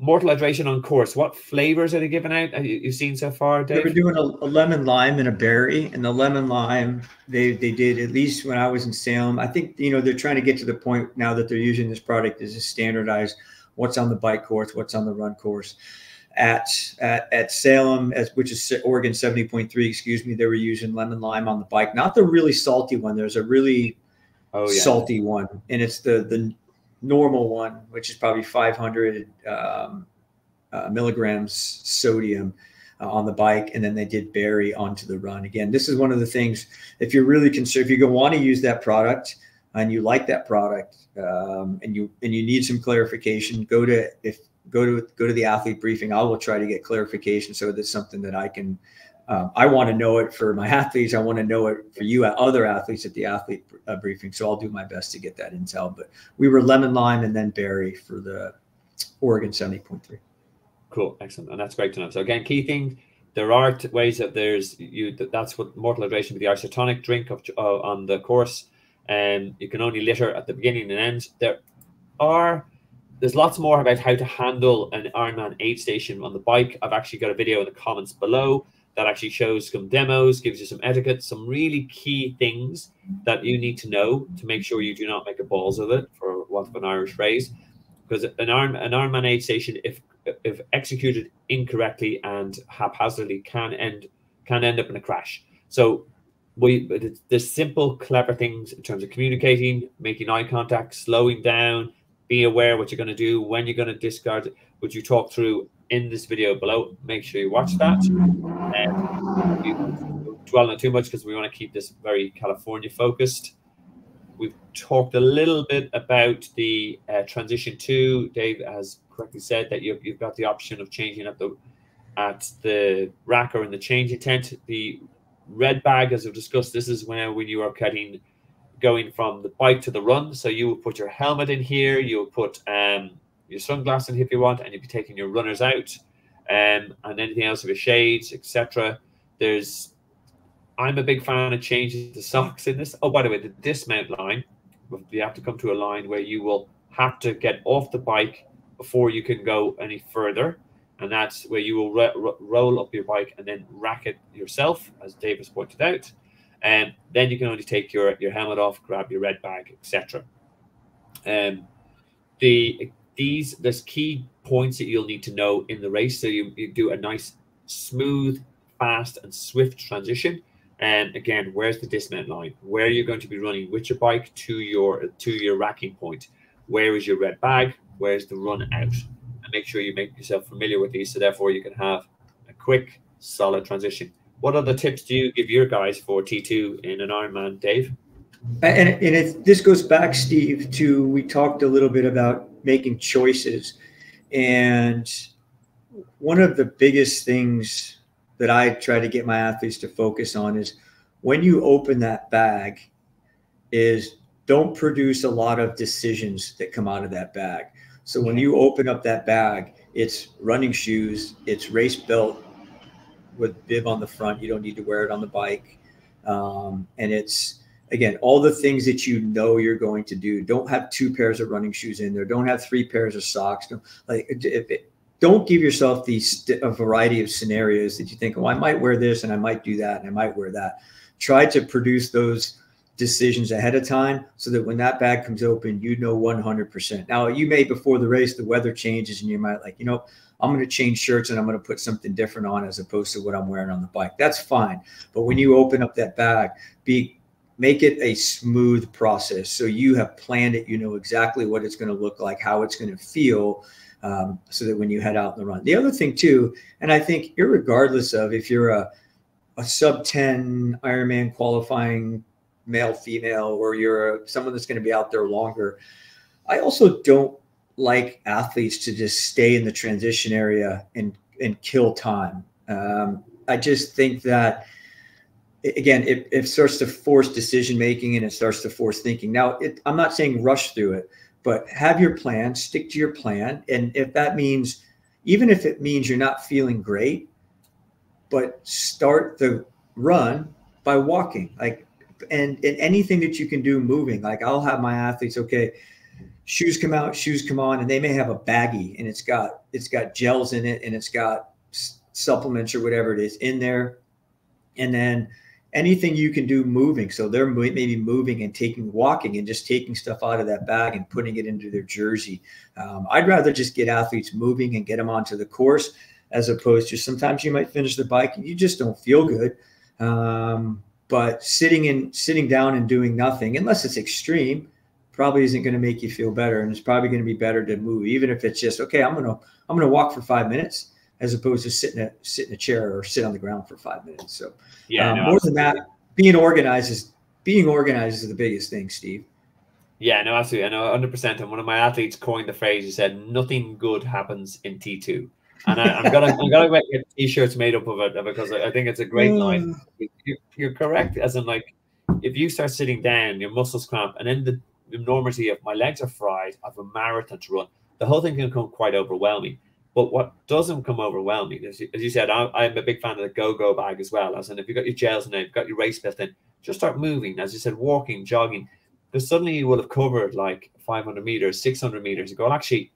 Mortal hydration on course. What flavors are they giving out? You've seen so far, Dave?
They were doing a lemon lime and a berry, and the lemon lime they did, at least when I was in Salem. I think they're trying to get to the point now that they're using this product is to standardize what's on the bike course, what's on the run course. At Salem, which is Oregon 70.3, they were using lemon lime on the bike, not the really salty one. There's a really salty one, and it's the normal one, which is probably 500 milligrams sodium on the bike, and then they did berry onto the run. Again, this is one of the things, if you're really concerned, if you want to use that product and you like that product, and you need some clarification, go to the athlete briefing. I will try to get clarification so that's something that I can I want to know it for my athletes. I want to know it for you, other athletes at the athlete briefing. So I'll do my best to get that intel. But we were lemon lime and then berry for the Oregon 70.3.
Cool, excellent, and that's great to know. So again, key thing, there are ways that that's what mortal hydration with the isotonic drink on the course, and you can only litter at the beginning and end. There's lots more about how to handle an Ironman aid station on the bike. I've actually got a video in the comments below that actually shows some demos, gives you some etiquette, some really key things that you need to know to make sure you do not make a balls of it, for want of an Irish phrase. Because an Ironman aid station, if executed incorrectly and haphazardly, can end up in a crash. So there's simple, clever things in terms of communicating, making eye contact, slowing down, be aware what you're going to do, when you're going to discard it, which you talk through in this video below. Make sure you watch that. We won't dwell on it too much because we want to keep this very California focused. We've talked a little bit about the transition 2. Dave has correctly said that you've got the option of changing at the rack or in the changing tent. The red bag, as we've discussed, this is when you are going from the bike to the run. So you will put your helmet in here, you'll put your sunglasses in if you want, and you'll be taking your runners out, and anything else with shades, etc. I'm a big fan of changing the socks in this. Oh, by the way, the dismount line, you have to come to a line where you will have to get off the bike before you can go any further. And that's where you will roll up your bike and then rack it yourself, as Dave has pointed out. And then you can only take your helmet off, grab your red bag, etc. There's key points that you'll need to know in the race. So you do a nice, smooth, fast, and swift transition. And again, where's the dismount line? Where are you going to be running with your bike to your racking point? Where is your red bag? Where's the run out? And make sure you make yourself familiar with these, so therefore you can have a quick, solid transition. What other tips do you give your guys for T2 in an Ironman, Dave?
And this goes back, Steve, to we talked a little bit about making choices. And one of the biggest things that I try to get my athletes to focus on is when you open that bag is don't produce a lot of decisions that come out of that bag. So when you open up that bag, it's running shoes, it's race belt with bib on the front. You don't need to wear it on the bike. And it's, again, all the things that you know you're going to do. Don't have 2 pairs of running shoes in there. Don't have 3 pairs of socks. Don't give yourself a variety of scenarios that you think, oh, I might wear this and I might do that and I might wear that. Try to produce those decisions ahead of time so that when that bag comes open, you know 100%. Now, you may, before the race, the weather changes and you might I'm going to change shirts and I'm going to put something different on as opposed to what I'm wearing on the bike. That's fine. But when you open up that bag, make it a smooth process. So you have planned it, you know exactly what it's going to look like, how it's going to feel, so that when you head out in the run. The other thing too, and I think irregardless of if you're a sub 10 Ironman qualifying male, female, or you're someone that's going to be out there longer, I also don't like athletes to just stay in the transition area and kill time. I just think that, again, it starts to force decision making and it starts to force thinking. Now, I'm not saying rush through it, but have your plan, stick to your plan. And if that means, even if it means you're not feeling great, but start the run by walking, and anything that you can do moving. Like I'll have my athletes, okay, shoes come out, shoes come on, and they may have a baggie and it's got gels in it and it's got supplements or whatever it is in there. And then anything you can do moving. So they're maybe moving and walking and just taking stuff out of that bag and putting it into their jersey. I'd rather just get athletes moving and get them onto the course, as opposed to sometimes you might finish the bike and you just don't feel good. But sitting down and doing nothing, unless it's extreme, probably isn't going to make you feel better. And it's probably going to be better to move, even if it's just, okay, I'm going to walk for 5 minutes, as opposed to sit in a chair or sit on the ground for 5 minutes. So more than that, being organized is the biggest thing, Steve.
Yeah, no, absolutely. I know 100%. And one of my athletes coined the phrase, he said, nothing good happens in T2. And I'm gonna get t-shirts made up of it because I think it's a great line. You're correct, as in like if you start sitting down, your muscles cramp, and then the enormity of my legs are fried. I have a marathon to run. The whole thing can become quite overwhelming. But what doesn't come overwhelming, as you said, I'm a big fan of the go-go bag as well. As in, if you've got your gels in there, you've got your race belt in, just start moving. As you said, walking, jogging. Because suddenly you will have covered like 500 meters, 600 meters. You go, well, actually,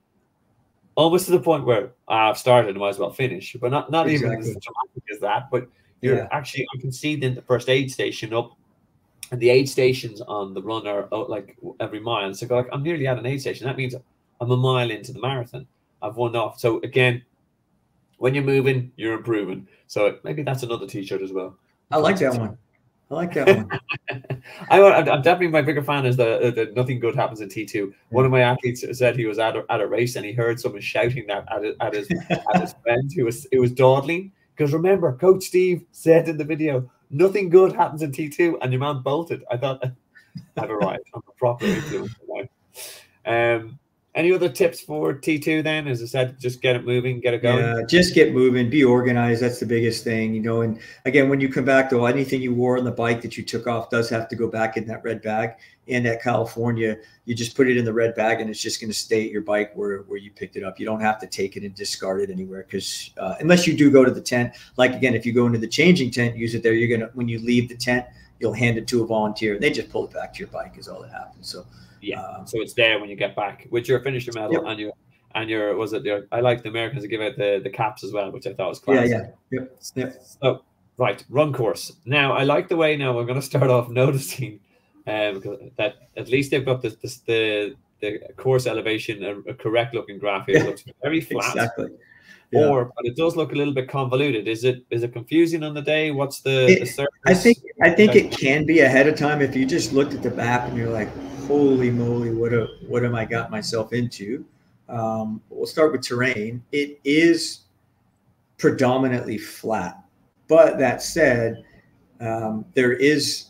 almost to the point where I've started, I might as well finish. But not even as dramatic as that. But you're actually, I can see then the first aid station up, and the aid stations on the run are like every mile. And so go like, I'm nearly at an aid station. That means I'm a mile into the marathon. I've won off. So again, when you're moving, you're improving. So maybe that's another t-shirt as well.
I like that one. I like that one.
I'm definitely my bigger fan is the nothing good happens in T2. One of my athletes said he was at a race and he heard someone shouting that at his friend who was dawdling. Because remember, Coach Steve said in the video, nothing good happens in T2, and your man bolted. I thought, I've arrived. I'm a proper influencer now. Any other tips for T2 then? As I said, just get it moving, get it going.
Yeah, just get moving, be organized. That's the biggest thing, you know. And again, when you come back, though, anything you wore on the bike that you took off does have to go back in that red bag. And at California, you just put it in the red bag and it's just going to stay at your bike where you picked it up. You don't have to take it and discard it anywhere, because unless you do go to the tent, like again, if you go into the changing tent, use it there. You're going to, when you leave the tent, you'll hand it to a volunteer and they just pull it back to your bike is all that happens. So
yeah, so it's there when you get back with your finisher medal and your was it your, I like the Americans that give out the caps as well, which I thought was class. So right, run course. Now I like the way now we're going to start off noticing that at least they've got the course elevation, a correct looking graph here. It looks very flat.
Exactly.
But it does look a little bit convoluted. Is it confusing on the day? What's the
surface? I think it can be ahead of time if you just looked at the map and you're like, holy moly, what am I got myself into? We'll start with terrain. It is predominantly flat, but that said, there is,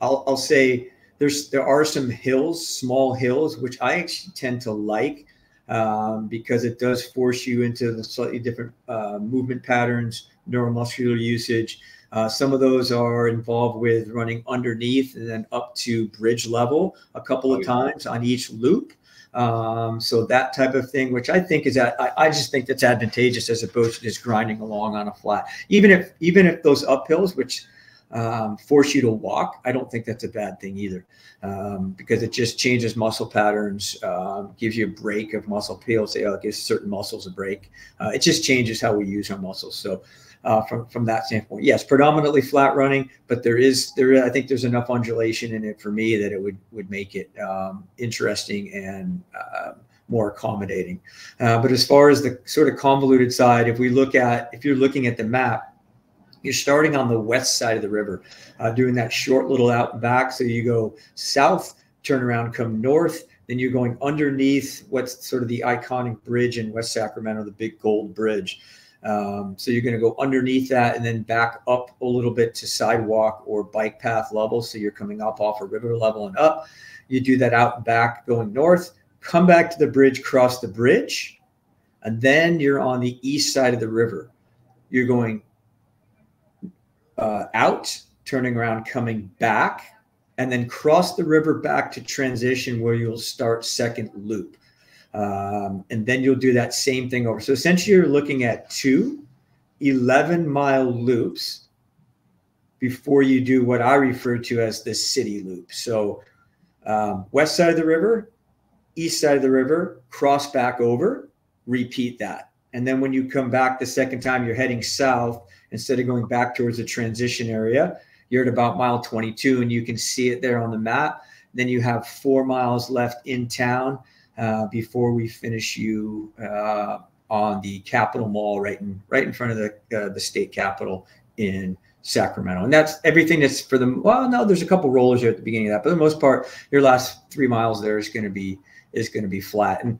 I'll say there are some hills, small hills, which I actually tend to like because it does force you into the slightly different movement patterns, neuromuscular usage. Some of those are involved with running underneath and then up to bridge level a couple of times on each loop. So that type of thing, which I think is I just think that's advantageous as opposed to just grinding along on a flat. Even if those uphills, which force you to walk, I don't think that's a bad thing either, because it just changes muscle patterns, gives you a break of muscle. People say, oh, it gives certain muscles a break. It just changes how we use our muscles. So from that standpoint, yes, predominantly flat running, but I think there's enough undulation in it for me that it would make it interesting and more accommodating. But as far as the sort of convoluted side, if you're looking at the map, you're starting on the west side of the river, doing that short little out and back. So you go south, turn around, come north, then you're going underneath what's sort of the iconic bridge in West Sacramento, the big gold bridge. So you're going to go underneath that and then back up a little bit to sidewalk or bike path level. So you're coming up off a river level and up. You do that out and back going north, come back to the bridge, cross the bridge, and then you're on the east side of the river. You're going out, turning around, coming back, and then cross the river back to transition where you'll start second loop. And then you'll do that same thing over. So essentially you're looking at 2 11-mile loops before you do what I refer to as the city loop. So west side of the river, east side of the river, cross back over, repeat that. And then when you come back the second time, you're heading south. Instead of going back towards the transition area, you're at about mile 22, and you can see it there on the map. Then you have 4 miles left in town before we finish you on the Capitol Mall, right in front of the state capitol in Sacramento. And that's everything that's for them. Well, no, there's a couple rollers there at the beginning of that, but for the most part, your last 3 miles there is going to be flat. And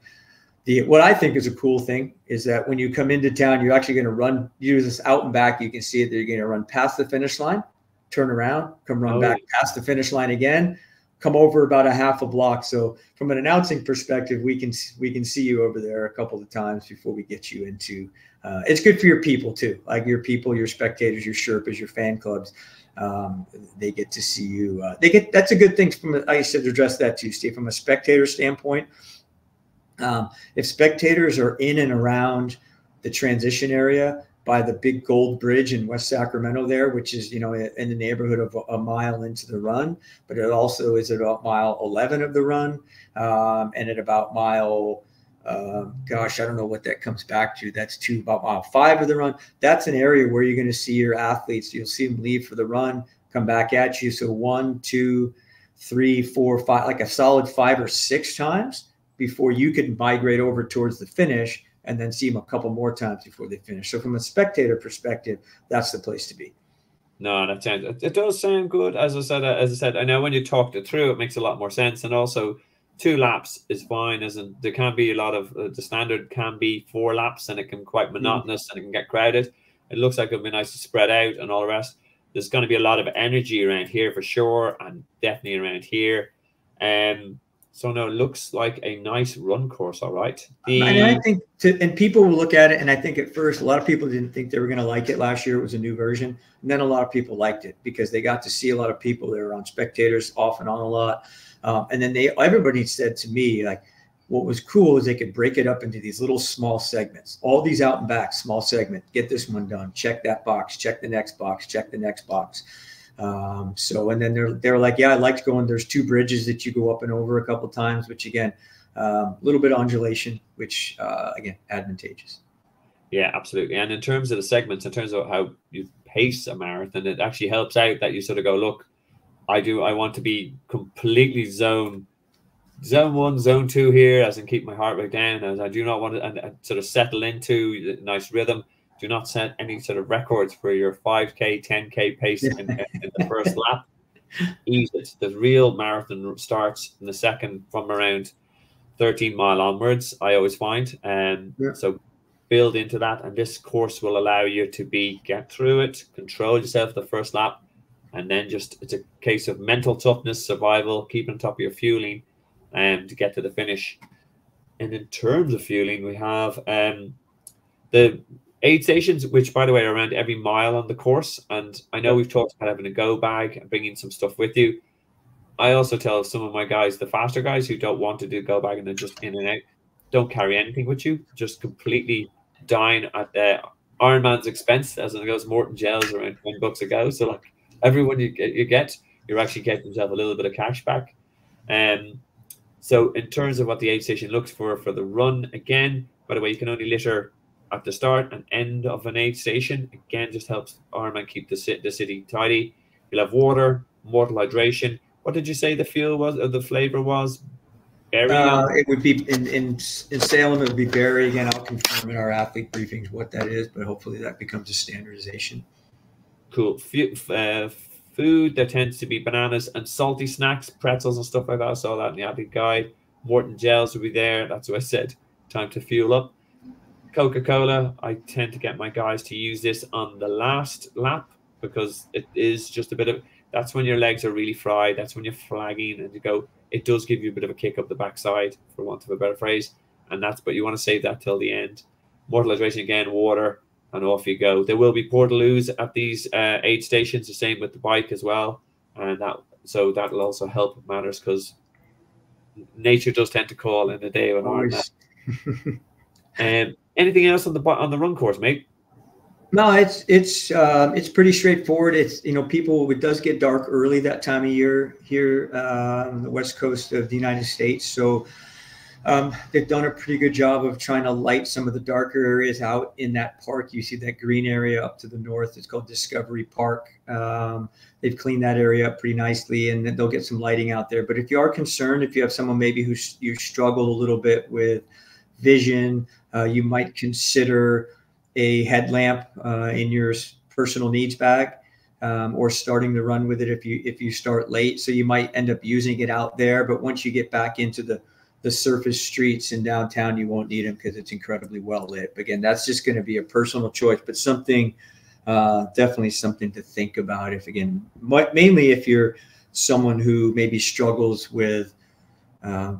what I think is a cool thing is that when you come into town, you're actually going to use this out and back. You can see it. You're going to run past the finish line, turn around, come run back past the finish line again, come over about a half a block. So from an announcing perspective, we can see you over there a couple of times before we get you into. It's good for your people too, like your people, your spectators, your Sherpas, your fan clubs. They get to see you. That's a good thing from. I said to address that too, Steve. From a spectator standpoint, if spectators are in and around the transition area by the big gold bridge in West Sacramento there, which is, in the neighborhood of a mile into the run, but it also is at about mile 11 of the run, and at about mile, gosh, I don't know what that comes back to. That's about mile 5 of the run. That's an area where you're going to see your athletes. You'll see them leave for the run, come back at you. So 1, 2, 3, 4, 5, like a solid 5 or 6 times before you can migrate over towards the finish, and then see them a couple more times before they finish. So from a spectator perspective, that's the place to be.
No, it does sound good. As I said, I know when you talked it through, it makes a lot more sense. And also 2 laps is fine. There can be a lot of, the standard can be 4 laps, and it can be quite monotonous and it can get crowded. It looks like it'll be nice to spread out and all the rest. There's going to be a lot of energy around here for sure, and definitely around here. So no, it looks like a nice run course. All right.
And I think, and people will look at it, and I think at first, a lot of people didn't think they were going to like it last year. It was a new version. And then a lot of people liked it because they got to see a lot of people. They were on spectators off and on a lot. And then everybody said to me, like, what was cool is they could break it up into these little small segments, all these out and back, small segment, get this one done, check that box, check the next box, check the next box. And then they're like, yeah, I liked going, there's 2 bridges that you go up and over a couple of times, which again, a little bit of undulation, which again, advantageous.
Yeah, absolutely. And in terms of the segments, in terms of how you pace a marathon, it actually helps out that you sort of go, look, I want to be completely zone 1, zone 2 here, as in keep my heart rate down, as I do not want to and sort of settle into a nice rhythm. Do not set any sort of records for your 5K, 10K pace in the first lap. Ease it. The real marathon starts in the second from around 13 mile onwards, I always find. So build into that. And this course will allow you to get through it, control yourself the first lap, and then it's a case of mental toughness, survival, keeping on top of your fueling, to get to the finish. And in terms of fueling, we have the aid stations, which, by the way, are around every mile on the course. And I know we've talked about having a go bag and bringing some stuff with you. I also tell some of my guys, the faster guys who don't want to do go bag and they're just in and out, don't carry anything with you. Just completely dine at the Ironman's expense, as it goes. Morton gels around $10 a go. So like everyone you get, you're actually getting yourself a little bit of cash back. So in terms of what the aid station looks for the run, again, by the way, you can only litter at the start and end of an aid station. Again, just helps Ironman keep the city tidy. You'll have water, mortal hydration. What did you say the fuel was, or the flavor was? Berry?
It would be in Salem, it would be berry. Again, I'll confirm in our athlete briefings what that is, but hopefully that becomes a standardization.
Cool. Food, there tends to be bananas and salty snacks, pretzels and stuff like that. I saw that in the athlete guide. Morton gels will be there. That's what I said. Time to fuel up. Coca-Cola, I tend to get my guys to use this on the last lap because it is just a bit of, that's when your legs are really fried. That's when you're flagging and you go, it does give you a bit of a kick up the backside, for want of a better phrase. But you want to save that till the end. Mortal hydration again, water, and off you go. There will be portaloos at these aid stations, the same with the bike as well. And that'll also help matters because nature does tend to call in the day when Ironman. Anything else on the run course, mate?
No, it's pretty straightforward. It's, people, it does get dark early that time of year here on the west coast of the United States. So they've done a pretty good job of trying to light some of the darker areas out in that park. You see that green area up to the north. It's called Discovery Park. They've cleaned that area up pretty nicely, and then they'll get some lighting out there. But if you are concerned, if you have someone maybe you struggle a little bit with vision, you might consider a headlamp in your personal needs bag, or starting the run with it if you start late. So you might end up using it out there, but once you get back into the surface streets in downtown, you won't need them because it's incredibly well lit. But again, that's just going to be a personal choice, but something, definitely something to think about. Mainly if you're someone who maybe struggles with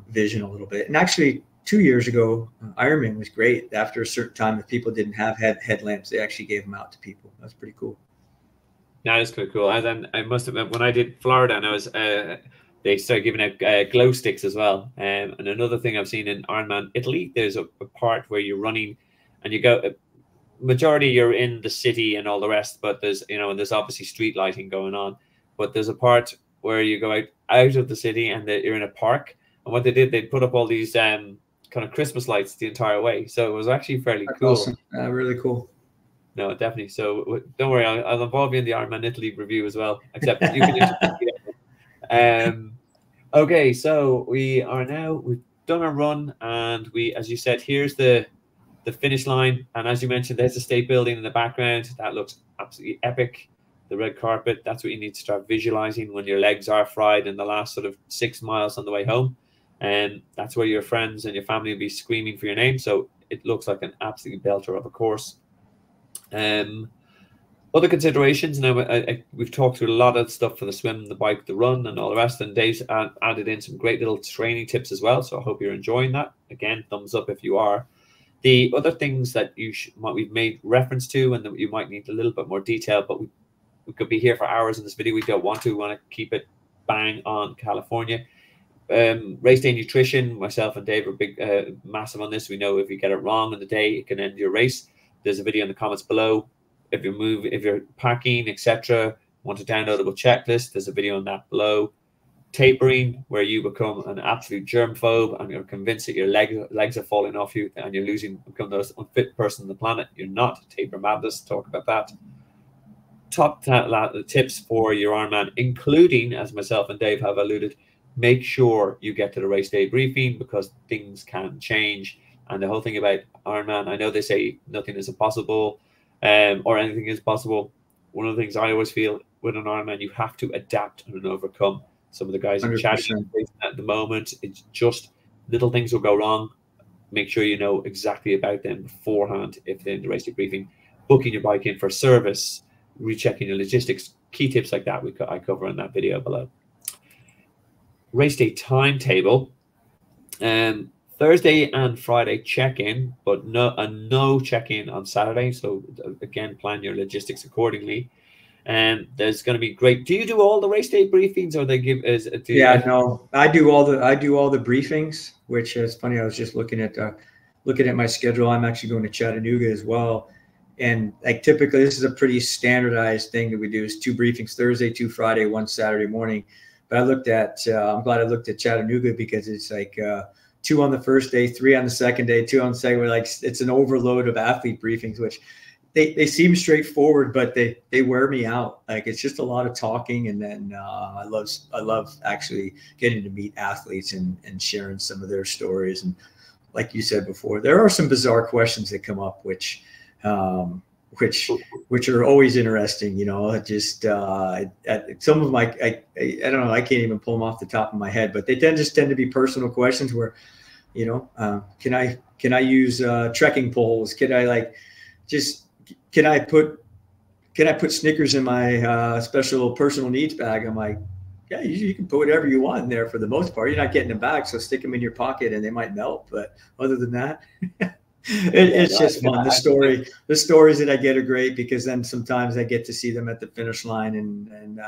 vision a little bit. And actually, 2 years ago, Ironman was great. After a certain time, if people didn't have headlamps, they actually gave them out to people. That's pretty cool.
That is quite cool. And then I must admit, when I did Florida, and I was they started giving out glow sticks as well. And another thing I've seen in Ironman Italy, there's a part where you're running, and you go. Majority you're in the city and all the rest, but there's and there's obviously street lighting going on. But there's a part where you go out of the city and you're in a park. And what they did, they put up all these kind of Christmas lights the entire way. So it was actually fairly cool.
Awesome. Really cool.
No, definitely. So don't worry, I'll involve you in the Ironman Italy review as well. Except you can. Okay, so we've done our run, and as you said, here's the finish line. And as you mentioned, there's the state building in the background. That looks absolutely epic. The red carpet. That's what you need to start visualizing when your legs are fried in the last sort of 6 miles on the way home. And that's where your friends and your family will be screaming for your name. So it looks like an absolute belter of a course. Other considerations. Now, we've talked through a lot of stuff for the swim, the bike, the run, and all the rest. And Dave's added in some great little training tips as well. So I hope you're enjoying that. Again, thumbs up if you are. The other things that we've made reference to, and that you might need a little bit more detail, but we could be here for hours in this video. We don't want to. We want to keep it bang on California. Race day nutrition. Myself and Dave are big, massive on this. We know if you get it wrong in the day, it can end your race. There's a video in the comments below. If you're packing, etc., want a downloadable checklist, there's a video on that below. Tapering, where you become an absolute germphobe and you're convinced that your legs are falling off you and you're become the most unfit person on the planet. You're not. Taper madness. Talk about that. Top tips for your Ironman, including, as myself and Dave have alluded, make sure you get to the race day briefing, because things can change. And the whole thing about Ironman, I know they say nothing is impossible, or anything is possible. One of the things I always feel with an Ironman, you have to adapt and overcome. Some of the guys in chat at the moment, it's just little things will go wrong. Make sure you know exactly about them beforehand if they're in the race day briefing. Booking your bike in for service, rechecking your logistics, key tips like that I cover in that video below. Race day timetable. Thursday and Friday check-in, but no check-in on Saturday. So again, plan your logistics accordingly. And there's going to be great. Do you do all the race day briefings, or they give?
No, I do all the briefings. Which is funny. I was just looking at my schedule. I'm actually going to Chattanooga as well, and like typically this is a pretty standardized thing that we do. Is 2 briefings Thursday, 2 Friday, 1 Saturday morning. But I'm glad I looked at Chattanooga, because it's like 2 on the first day, 3 on the second day, 2 on the second. We're like, it's an overload of athlete briefings, which they seem straightforward, but they wear me out. Like, it's just a lot of talking. And then I love actually getting to meet athletes and sharing some of their stories. And like you said before, there are some bizarre questions that come up, which are always interesting. Just some of my, I don't know, I can't even pull them off the top of my head, but they tend to be personal questions where, can I use trekking poles? Can I put Snickers in my special personal needs bag? I'm like, yeah, you can put whatever you want in there for the most part. You're not getting them back, so stick them in your pocket and they might melt. But other than that, it's just fun. The stories that I get are great, because then sometimes I get to see them at the finish line, and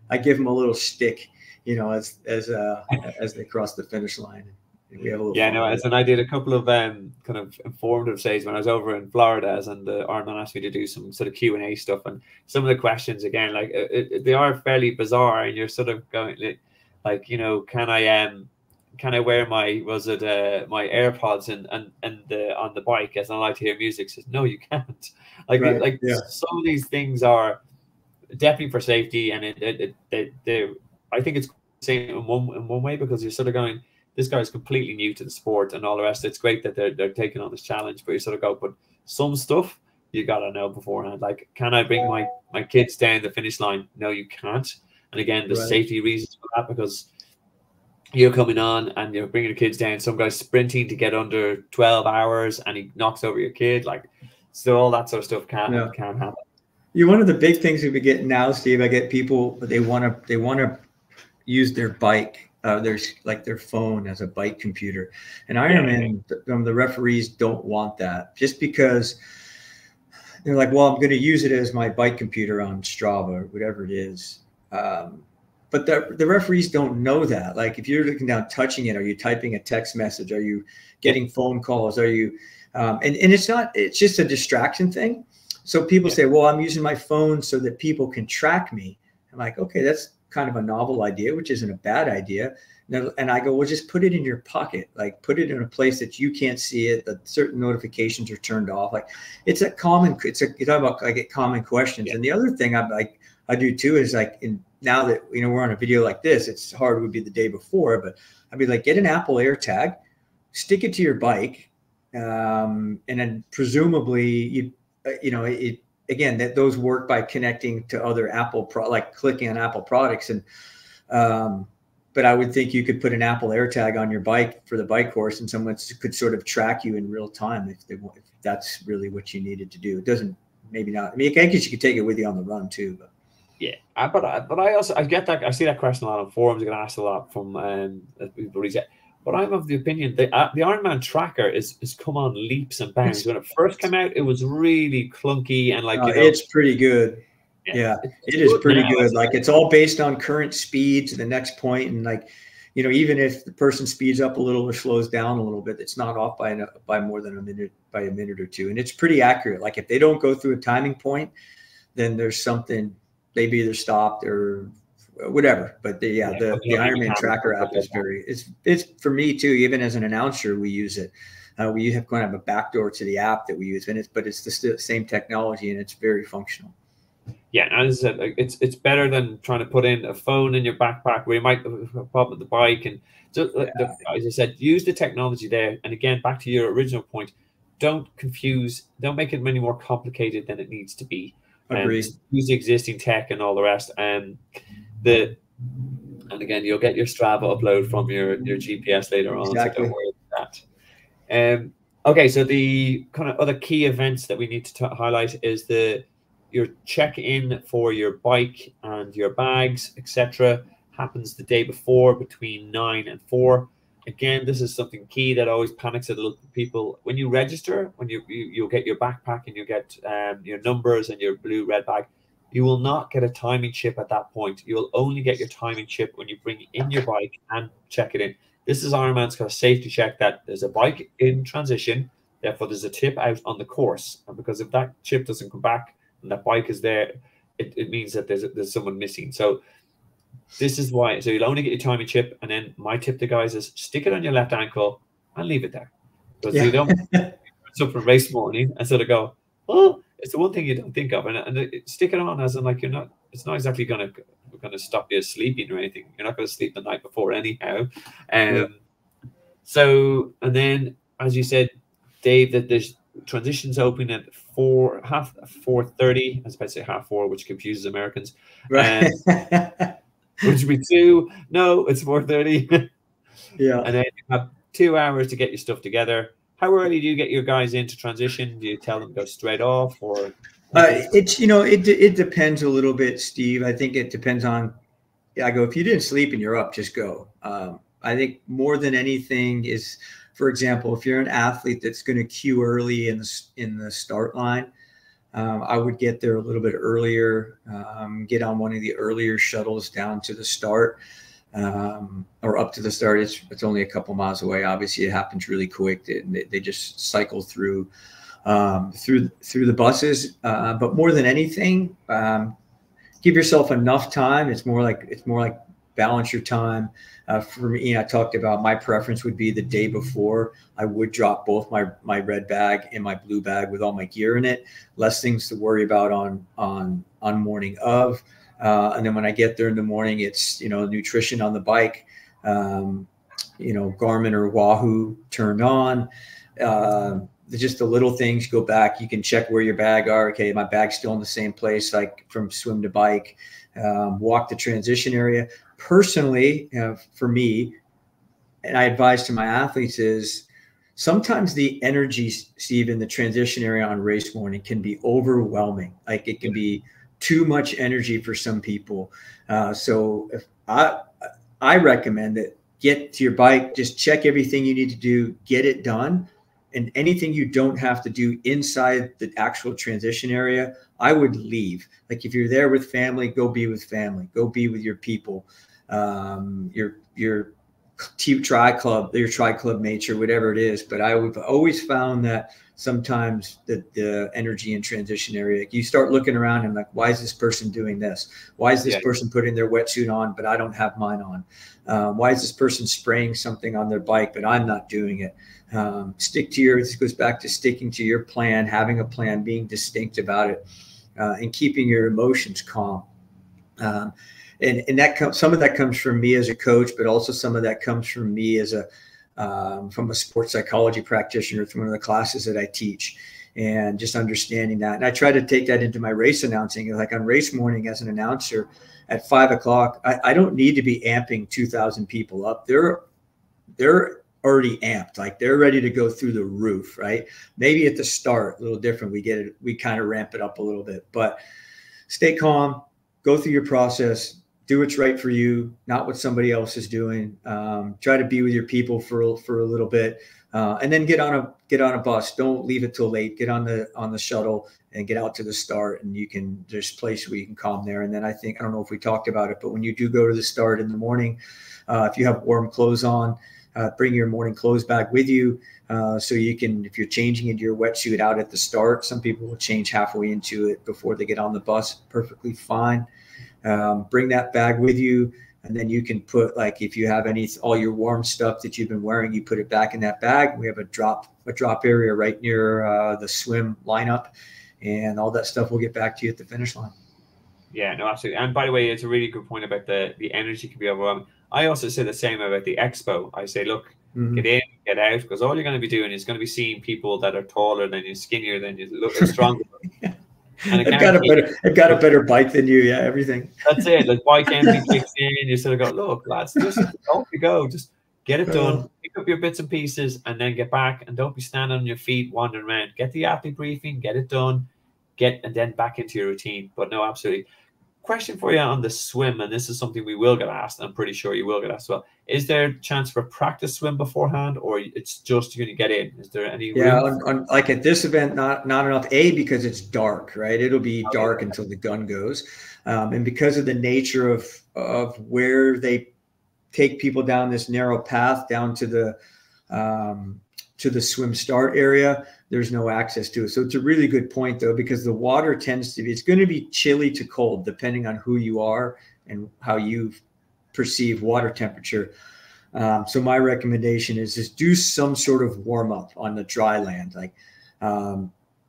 I give them a little stick, as they cross the finish line. We have a little
and I did a couple of kind of informative stays when I was over in Florida, and the Ironman asked me to do some sort of Q&A stuff, and some of the questions again, like they are fairly bizarre, and you're sort of going like, can I wear my my AirPods and on the bike as I like to hear music? Says no, you can't. Some of these things are definitely for safety, and I think it's saying in one way, because you're sort of going, this guy's completely new to the sport and all the rest. It's great that they're taking on this challenge, but you sort of go, but some stuff you gotta know beforehand. Like, can I bring my kids down the finish line? No, you can't. And again, there's safety reasons for that, because you're coming on and you're bringing your kids down. Some guy's sprinting to get under 12 hours and he knocks over your kid. Like, so all that sort of stuff can happen.
One of the big things we get now, Steve, I get people, they want to use their bike, there's like their phone as a bike computer. And Ironman, the referees don't want that, just because they're like, well, I'm going to use it as my bike computer on Strava or whatever it is. But the referees don't know that. Like, if you're looking down, touching it, are you typing a text message? Are you getting phone calls? Are you, and it's just a distraction thing. So people say, well, I'm using my phone so that people can track me. I'm like, okay, that's kind of a novel idea, which isn't a bad idea. And I go, well, just put it in your pocket, like put it in a place that you can't see it, that certain notifications are turned off. Like, you're talking about like common questions. And the other thing I do too is, like, now that, you know, we're on a video like this, it's hard, it would be the day before, but I'd be like, get an Apple AirTag, stick it to your bike. And then presumably again, that those work by connecting to other Apple like clicking on Apple products. And, but I would think you could put an Apple AirTag on your bike for the bike course, and someone could sort of track you in real time if that's really what you needed to do. It doesn't, maybe not. I mean, I guess you could take it with you on the run too, but.
Yeah, but I also get that, I see that question a lot on forums. I get asked a lot from people. But I'm of the opinion that the Ironman tracker is come on leaps and bounds. When it first came out, it was really clunky and like,
it's pretty good. Yeah, it is pretty good. Like, it's all based on current speed to the next point, and like, you know, even if the person speeds up a little or slows down a little bit, it's not off by more than a minute or two, and it's pretty accurate. Like, if they don't go through a timing point, then there's something, they've either stopped or whatever. But the Ironman tracker app is it's for me too. Even as an announcer, we use it. We have kind of a backdoor to the app that we use, and it's the same technology, and it's very functional.
Yeah, and as I said, like, it's better than trying to put in a phone in your backpack where you might have a problem with the bike. And so, as I said, use the technology there. And again, back to your original point, don't make it any more complicated than it needs to be.
Agreed.
Use the existing tech and all the rest. And again, you'll get your Strava upload from your GPS later on.
Exactly.
So don't worry about that. Okay, so the kind of other key events that we need to highlight is your check-in for your bike and your bags, etc., happens the day before between 9 and 4. Again, this is something key that always panics a little people. When you register, when you'll get your backpack and you get your numbers and your blue red bag, you will not get a timing chip at that point. You will only get your timing chip when you bring in your bike and check it in. This is Ironman's kind of safety check that there's a bike in transition, therefore there's a tip out on the course. And because if that chip doesn't come back and that bike is there, it means that there's someone missing. So this is why. So you'll only get your timing chip, and then my tip to guys is stick it on your left ankle and leave it there. Because you don't so for race morning and sort of go, oh, it's the one thing you don't think of, and stick it on as in like it's not exactly gonna stop you sleeping or anything. You're not gonna sleep the night before anyhow. So, and then as you said, Dave, that there's transitions open at 4:30. I was about to say 4:30, which confuses Americans.
Right.
Which would be 2. No, it's 4:30.
Yeah.
And then you have 2 hours to get your stuff together. How early do you get your guys into transition? Do you tell them to go straight off, or?
It depends a little bit, Steve. I think it depends on. I go, if you didn't sleep and you're up, just go. I think more than anything is, for example, if you're an athlete that's going to queue early in the start line, I would get there a little bit earlier, get on one of the earlier shuttles down to the start, or up to the start. It's only a couple miles away. Obviously, it happens really quick. They just cycle through the buses. But more than anything, give yourself enough time. It's more like balance your time. For me, I talked about my preference would be the day before. I would drop both my red bag and my blue bag with all my gear in it. Less things to worry about on morning of. And then when I get there in the morning, it's, nutrition on the bike, Garmin or Wahoo turned on. Just the little things, go back. You can check where your bag are. Okay, my bag's still in the same place, like from swim to bike. Walk the transition area. Personally, for me, and I advise to my athletes, is sometimes the energy, Steve, in the transition area on race morning can be overwhelming. Like, it can be too much energy for some people. So if I recommend that get to your bike, just check everything you need to do, get it done. And anything you don't have to do inside the actual transition area, I would leave. Like if you're there with family, go be with family, go be with your people, your team tri club, your tri club mates or whatever it is. But I would always found that sometimes the energy in transition area, you start looking around and like, why is this person doing this? Why is this person putting their wetsuit on, but I don't have mine on? Why is this person spraying something on their bike, but I'm not doing it? This goes back to sticking to your plan, having a plan, being distinct about it, and keeping your emotions calm. And some of that comes from me as a coach, but also some of that comes from me as from a sports psychology practitioner through one of the classes that I teach, and just understanding that. And I try to take that into my race announcing. Like on race morning as an announcer at 5 o'clock, I don't need to be amping 2,000 people up. They're already amped, like they're ready to go through the roof, right? Maybe at the start, a little different. We kind of ramp it up a little bit, but stay calm, go through your process, do what's right for you, not what somebody else is doing. Try to be with your people for a little bit, and then get on a bus. Don't leave it till late. Get on the shuttle and get out to the start, and there's a place where you can calm there. And then I don't know if we talked about it, but when you do go to the start in the morning, if you have warm clothes on, bring your morning clothes bag with you, so you can, if you're changing into your wetsuit out at the start, some people will change halfway into it before they get on the bus. Perfectly fine. Bring that bag with you, and then you can put, like, if you have all your warm stuff that you've been wearing, you put it back in that bag. We have a drop area right near the swim lineup, and all that stuff will get back to you at the finish line.
Yeah, no, absolutely. And by the way, it's a really good point about the energy can be overwhelming. I also say the same about the expo. I say, look, get in, get out, because all you're going to be doing is going to be seeing people that are taller than you, skinnier than you, look stronger.
And I've got a better bike than you. Yeah, everything.
That's it. Like bike envy kicks in. You sort of go, look, lads, just off you go. Just get it done. Pick up your bits and pieces, and then get back. And don't be standing on your feet wandering around. Get the athlete briefing. Get it done. And then back into your routine. But no, absolutely. Question for you on the swim, and this is something we will get asked. I'm pretty sure you will get asked as well. Is there a chance for practice swim beforehand, or it's just you're going to get in? Is there any?
Yeah, like at this event, not enough. Because it's dark, right? It'll be dark until the gun goes, and because of the nature of where they take people down this narrow path down to the swim start area, there's no access to it. So it's a really good point, though, because the water it's going to be chilly to cold depending on who you are and how you perceive water temperature. So my recommendation is just do some sort of warm up on the dry land, like a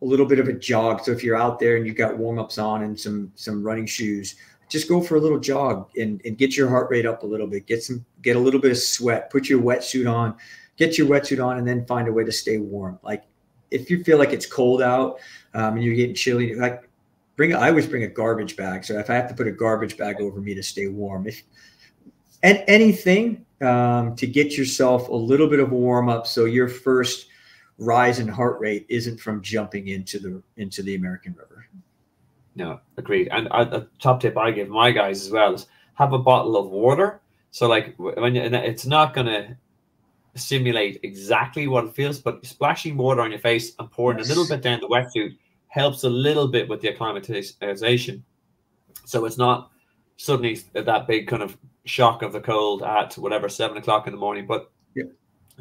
little bit of a jog. So if you're out there and you've got warm ups on and some running shoes, just go for a little jog and get your heart rate up a little bit, get a little bit of sweat, put your wetsuit on, and then find a way to stay warm. Like if you feel like it's cold out and you're getting chilly, like I always bring a garbage bag. So if I have to put a garbage bag over me to stay warm, and anything to get yourself a little bit of a warm up, so your first rise in heart rate isn't from jumping into the American River.
No, agreed. And a top tip I give my guys as well is have a bottle of water. So like it's not going to simulate exactly what it feels, but splashing water on your face and pouring a little bit down the wetsuit helps a little bit with the acclimatization. So it's not suddenly that big kind of shock of the cold at whatever 7 o'clock in the morning. But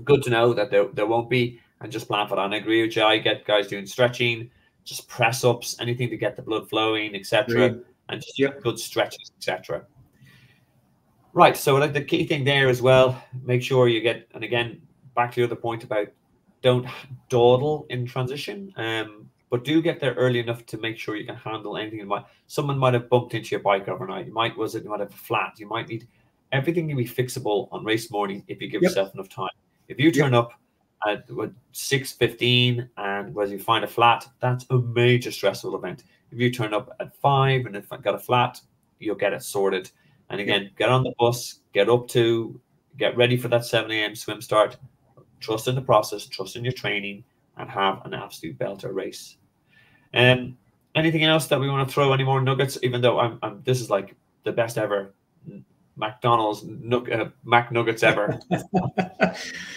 good to know that there won't be, and just plan for that. And I agree with you. I get guys doing stretching, just press ups, anything to get the blood flowing, etc., and just good stretches, etc. Right. So like the key thing there as well, make sure you get, and again, back to the other point about don't dawdle in transition, but do get there early enough to make sure you can handle anything. Someone might have bumped into your bike overnight. You might have a flat. You might need everything to be fixable on race morning if you give yourself enough time. If you turn up at 6:15 and whether you find a flat, that's a major stressful event. If you turn up at 5 and got a flat, you'll get it sorted. And again, get on the bus, get ready for that 7 a.m. swim start. Trust in the process, trust in your training, and have an absolute belter race. Anything else that we want to throw? Any more nuggets? Even though this is like the best ever McDonald's Mac Nuggets ever.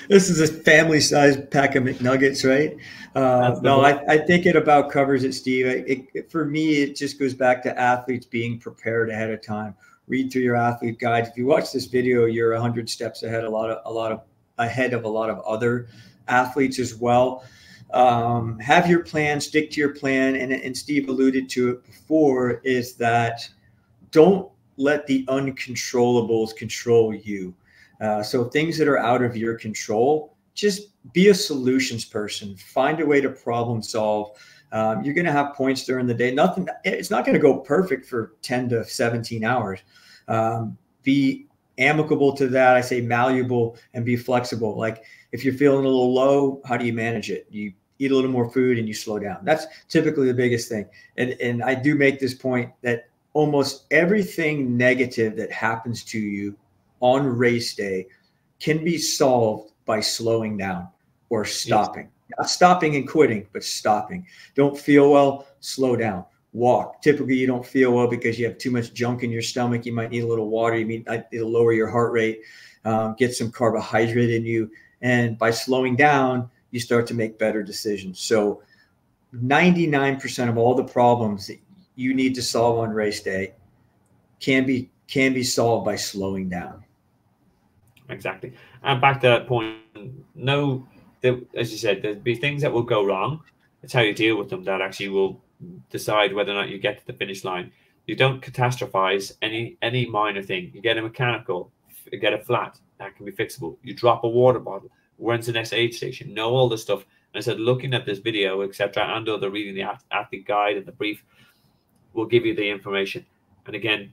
This is a family-sized pack of McNuggets, right? No, I think it about covers it, Steve. For me, it just goes back to athletes being prepared ahead of time. Read through your athlete guides. If you watch this video, you're 100 steps ahead, ahead of a lot of other athletes as well. Have your plan, stick to your plan, and Steve alluded to it before, is that don't let the uncontrollables control you. So things that are out of your control, just be a solutions person. Find a way to problem solve. You're going to have points during the day. It's not going to go perfect for 10 to 17 hours. Be amicable to that. I say malleable, and be flexible. Like if you're feeling a little low, how do you manage it? You eat a little more food and you slow down. That's typically the biggest thing. And I do make this point that almost everything negative that happens to you on race day can be solved by slowing down or stopping. Yes. Not stopping and quitting, but stopping. Don't feel well, slow down. Walk. Typically, you don't feel well because you have too much junk in your stomach. You might need a little water. It'll lower your heart rate, get some carbohydrate in you. And by slowing down, you start to make better decisions. So 99% of all the problems that you need to solve on race day can be solved by slowing down.
Exactly. And back to that point, as you said, there'll be things that will go wrong. It's how you deal with them that actually will decide whether or not you get to the finish line. You don't catastrophize any minor thing. You get a mechanical, you get a flat, that can be fixable. You drop a water bottle, when's the next aid station? Know all this stuff. And I said, looking at this video, etc., and other reading the athlete guide and the brief will give you the information. And again,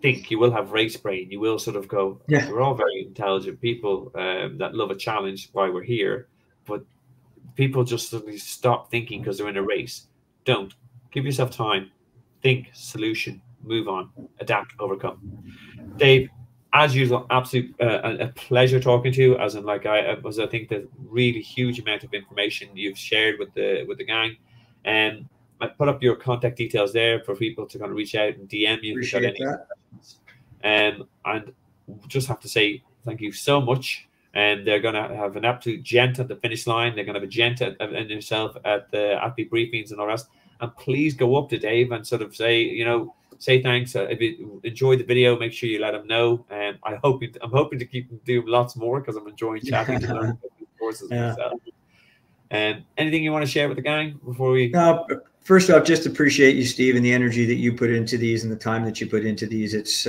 think you will have race brain. You will sort of go, yeah, we're all very intelligent people that love a challenge while we're here, but people just suddenly stop thinking because they're in a race. Don't. Give yourself time. Think, solution, move on, adapt, overcome. Dave, as usual, absolute a pleasure talking to you. As in, like I think the really huge amount of information you've shared with the gang, and I put up your contact details there for people to kind of reach out and DM you.
Appreciate that.
And just have to say thank you so much. And they're going to have an absolute gent at the finish line. They're going to have a gent and yourself at the athlete briefings and all the rest. And please go up to Dave and sort of say thanks. If you enjoyed the video, make sure you let him know. And I'm hoping to keep doing lots more because I'm enjoying chatting to learn courses myself. And anything you want to share with the gang before we?
First off, just appreciate you, Steve, and the energy that you put into these and the time that you put into these. It's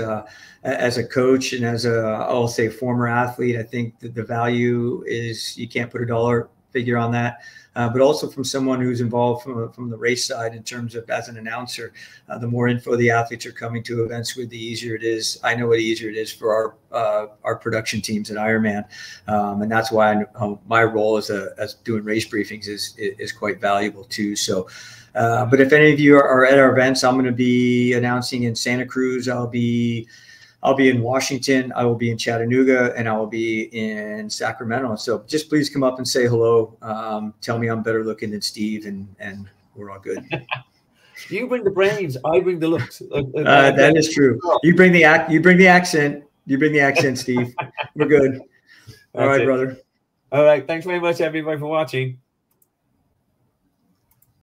as a coach and as I'll say former athlete, I think that the value is, you can't put a dollar figure on that. But also from someone who's involved from the race side in terms of as an announcer, the more info the athletes are coming to events with, the easier it is. I know what easier it is for our production teams at Ironman, and that's why my role as doing race briefings is quite valuable too. So, but if any of you are at our events, I'm going to be announcing in Santa Cruz. I'll be in Washington, I will be in Chattanooga, and I will be in Sacramento. So just please come up and say hello. Tell me I'm better looking than Steve, and we're all good.
You bring the brains, I bring the looks.
That is true. You bring the accent. You bring the accent, Steve. We're good. All right, brother.
All right. Thanks very much, everybody, for watching.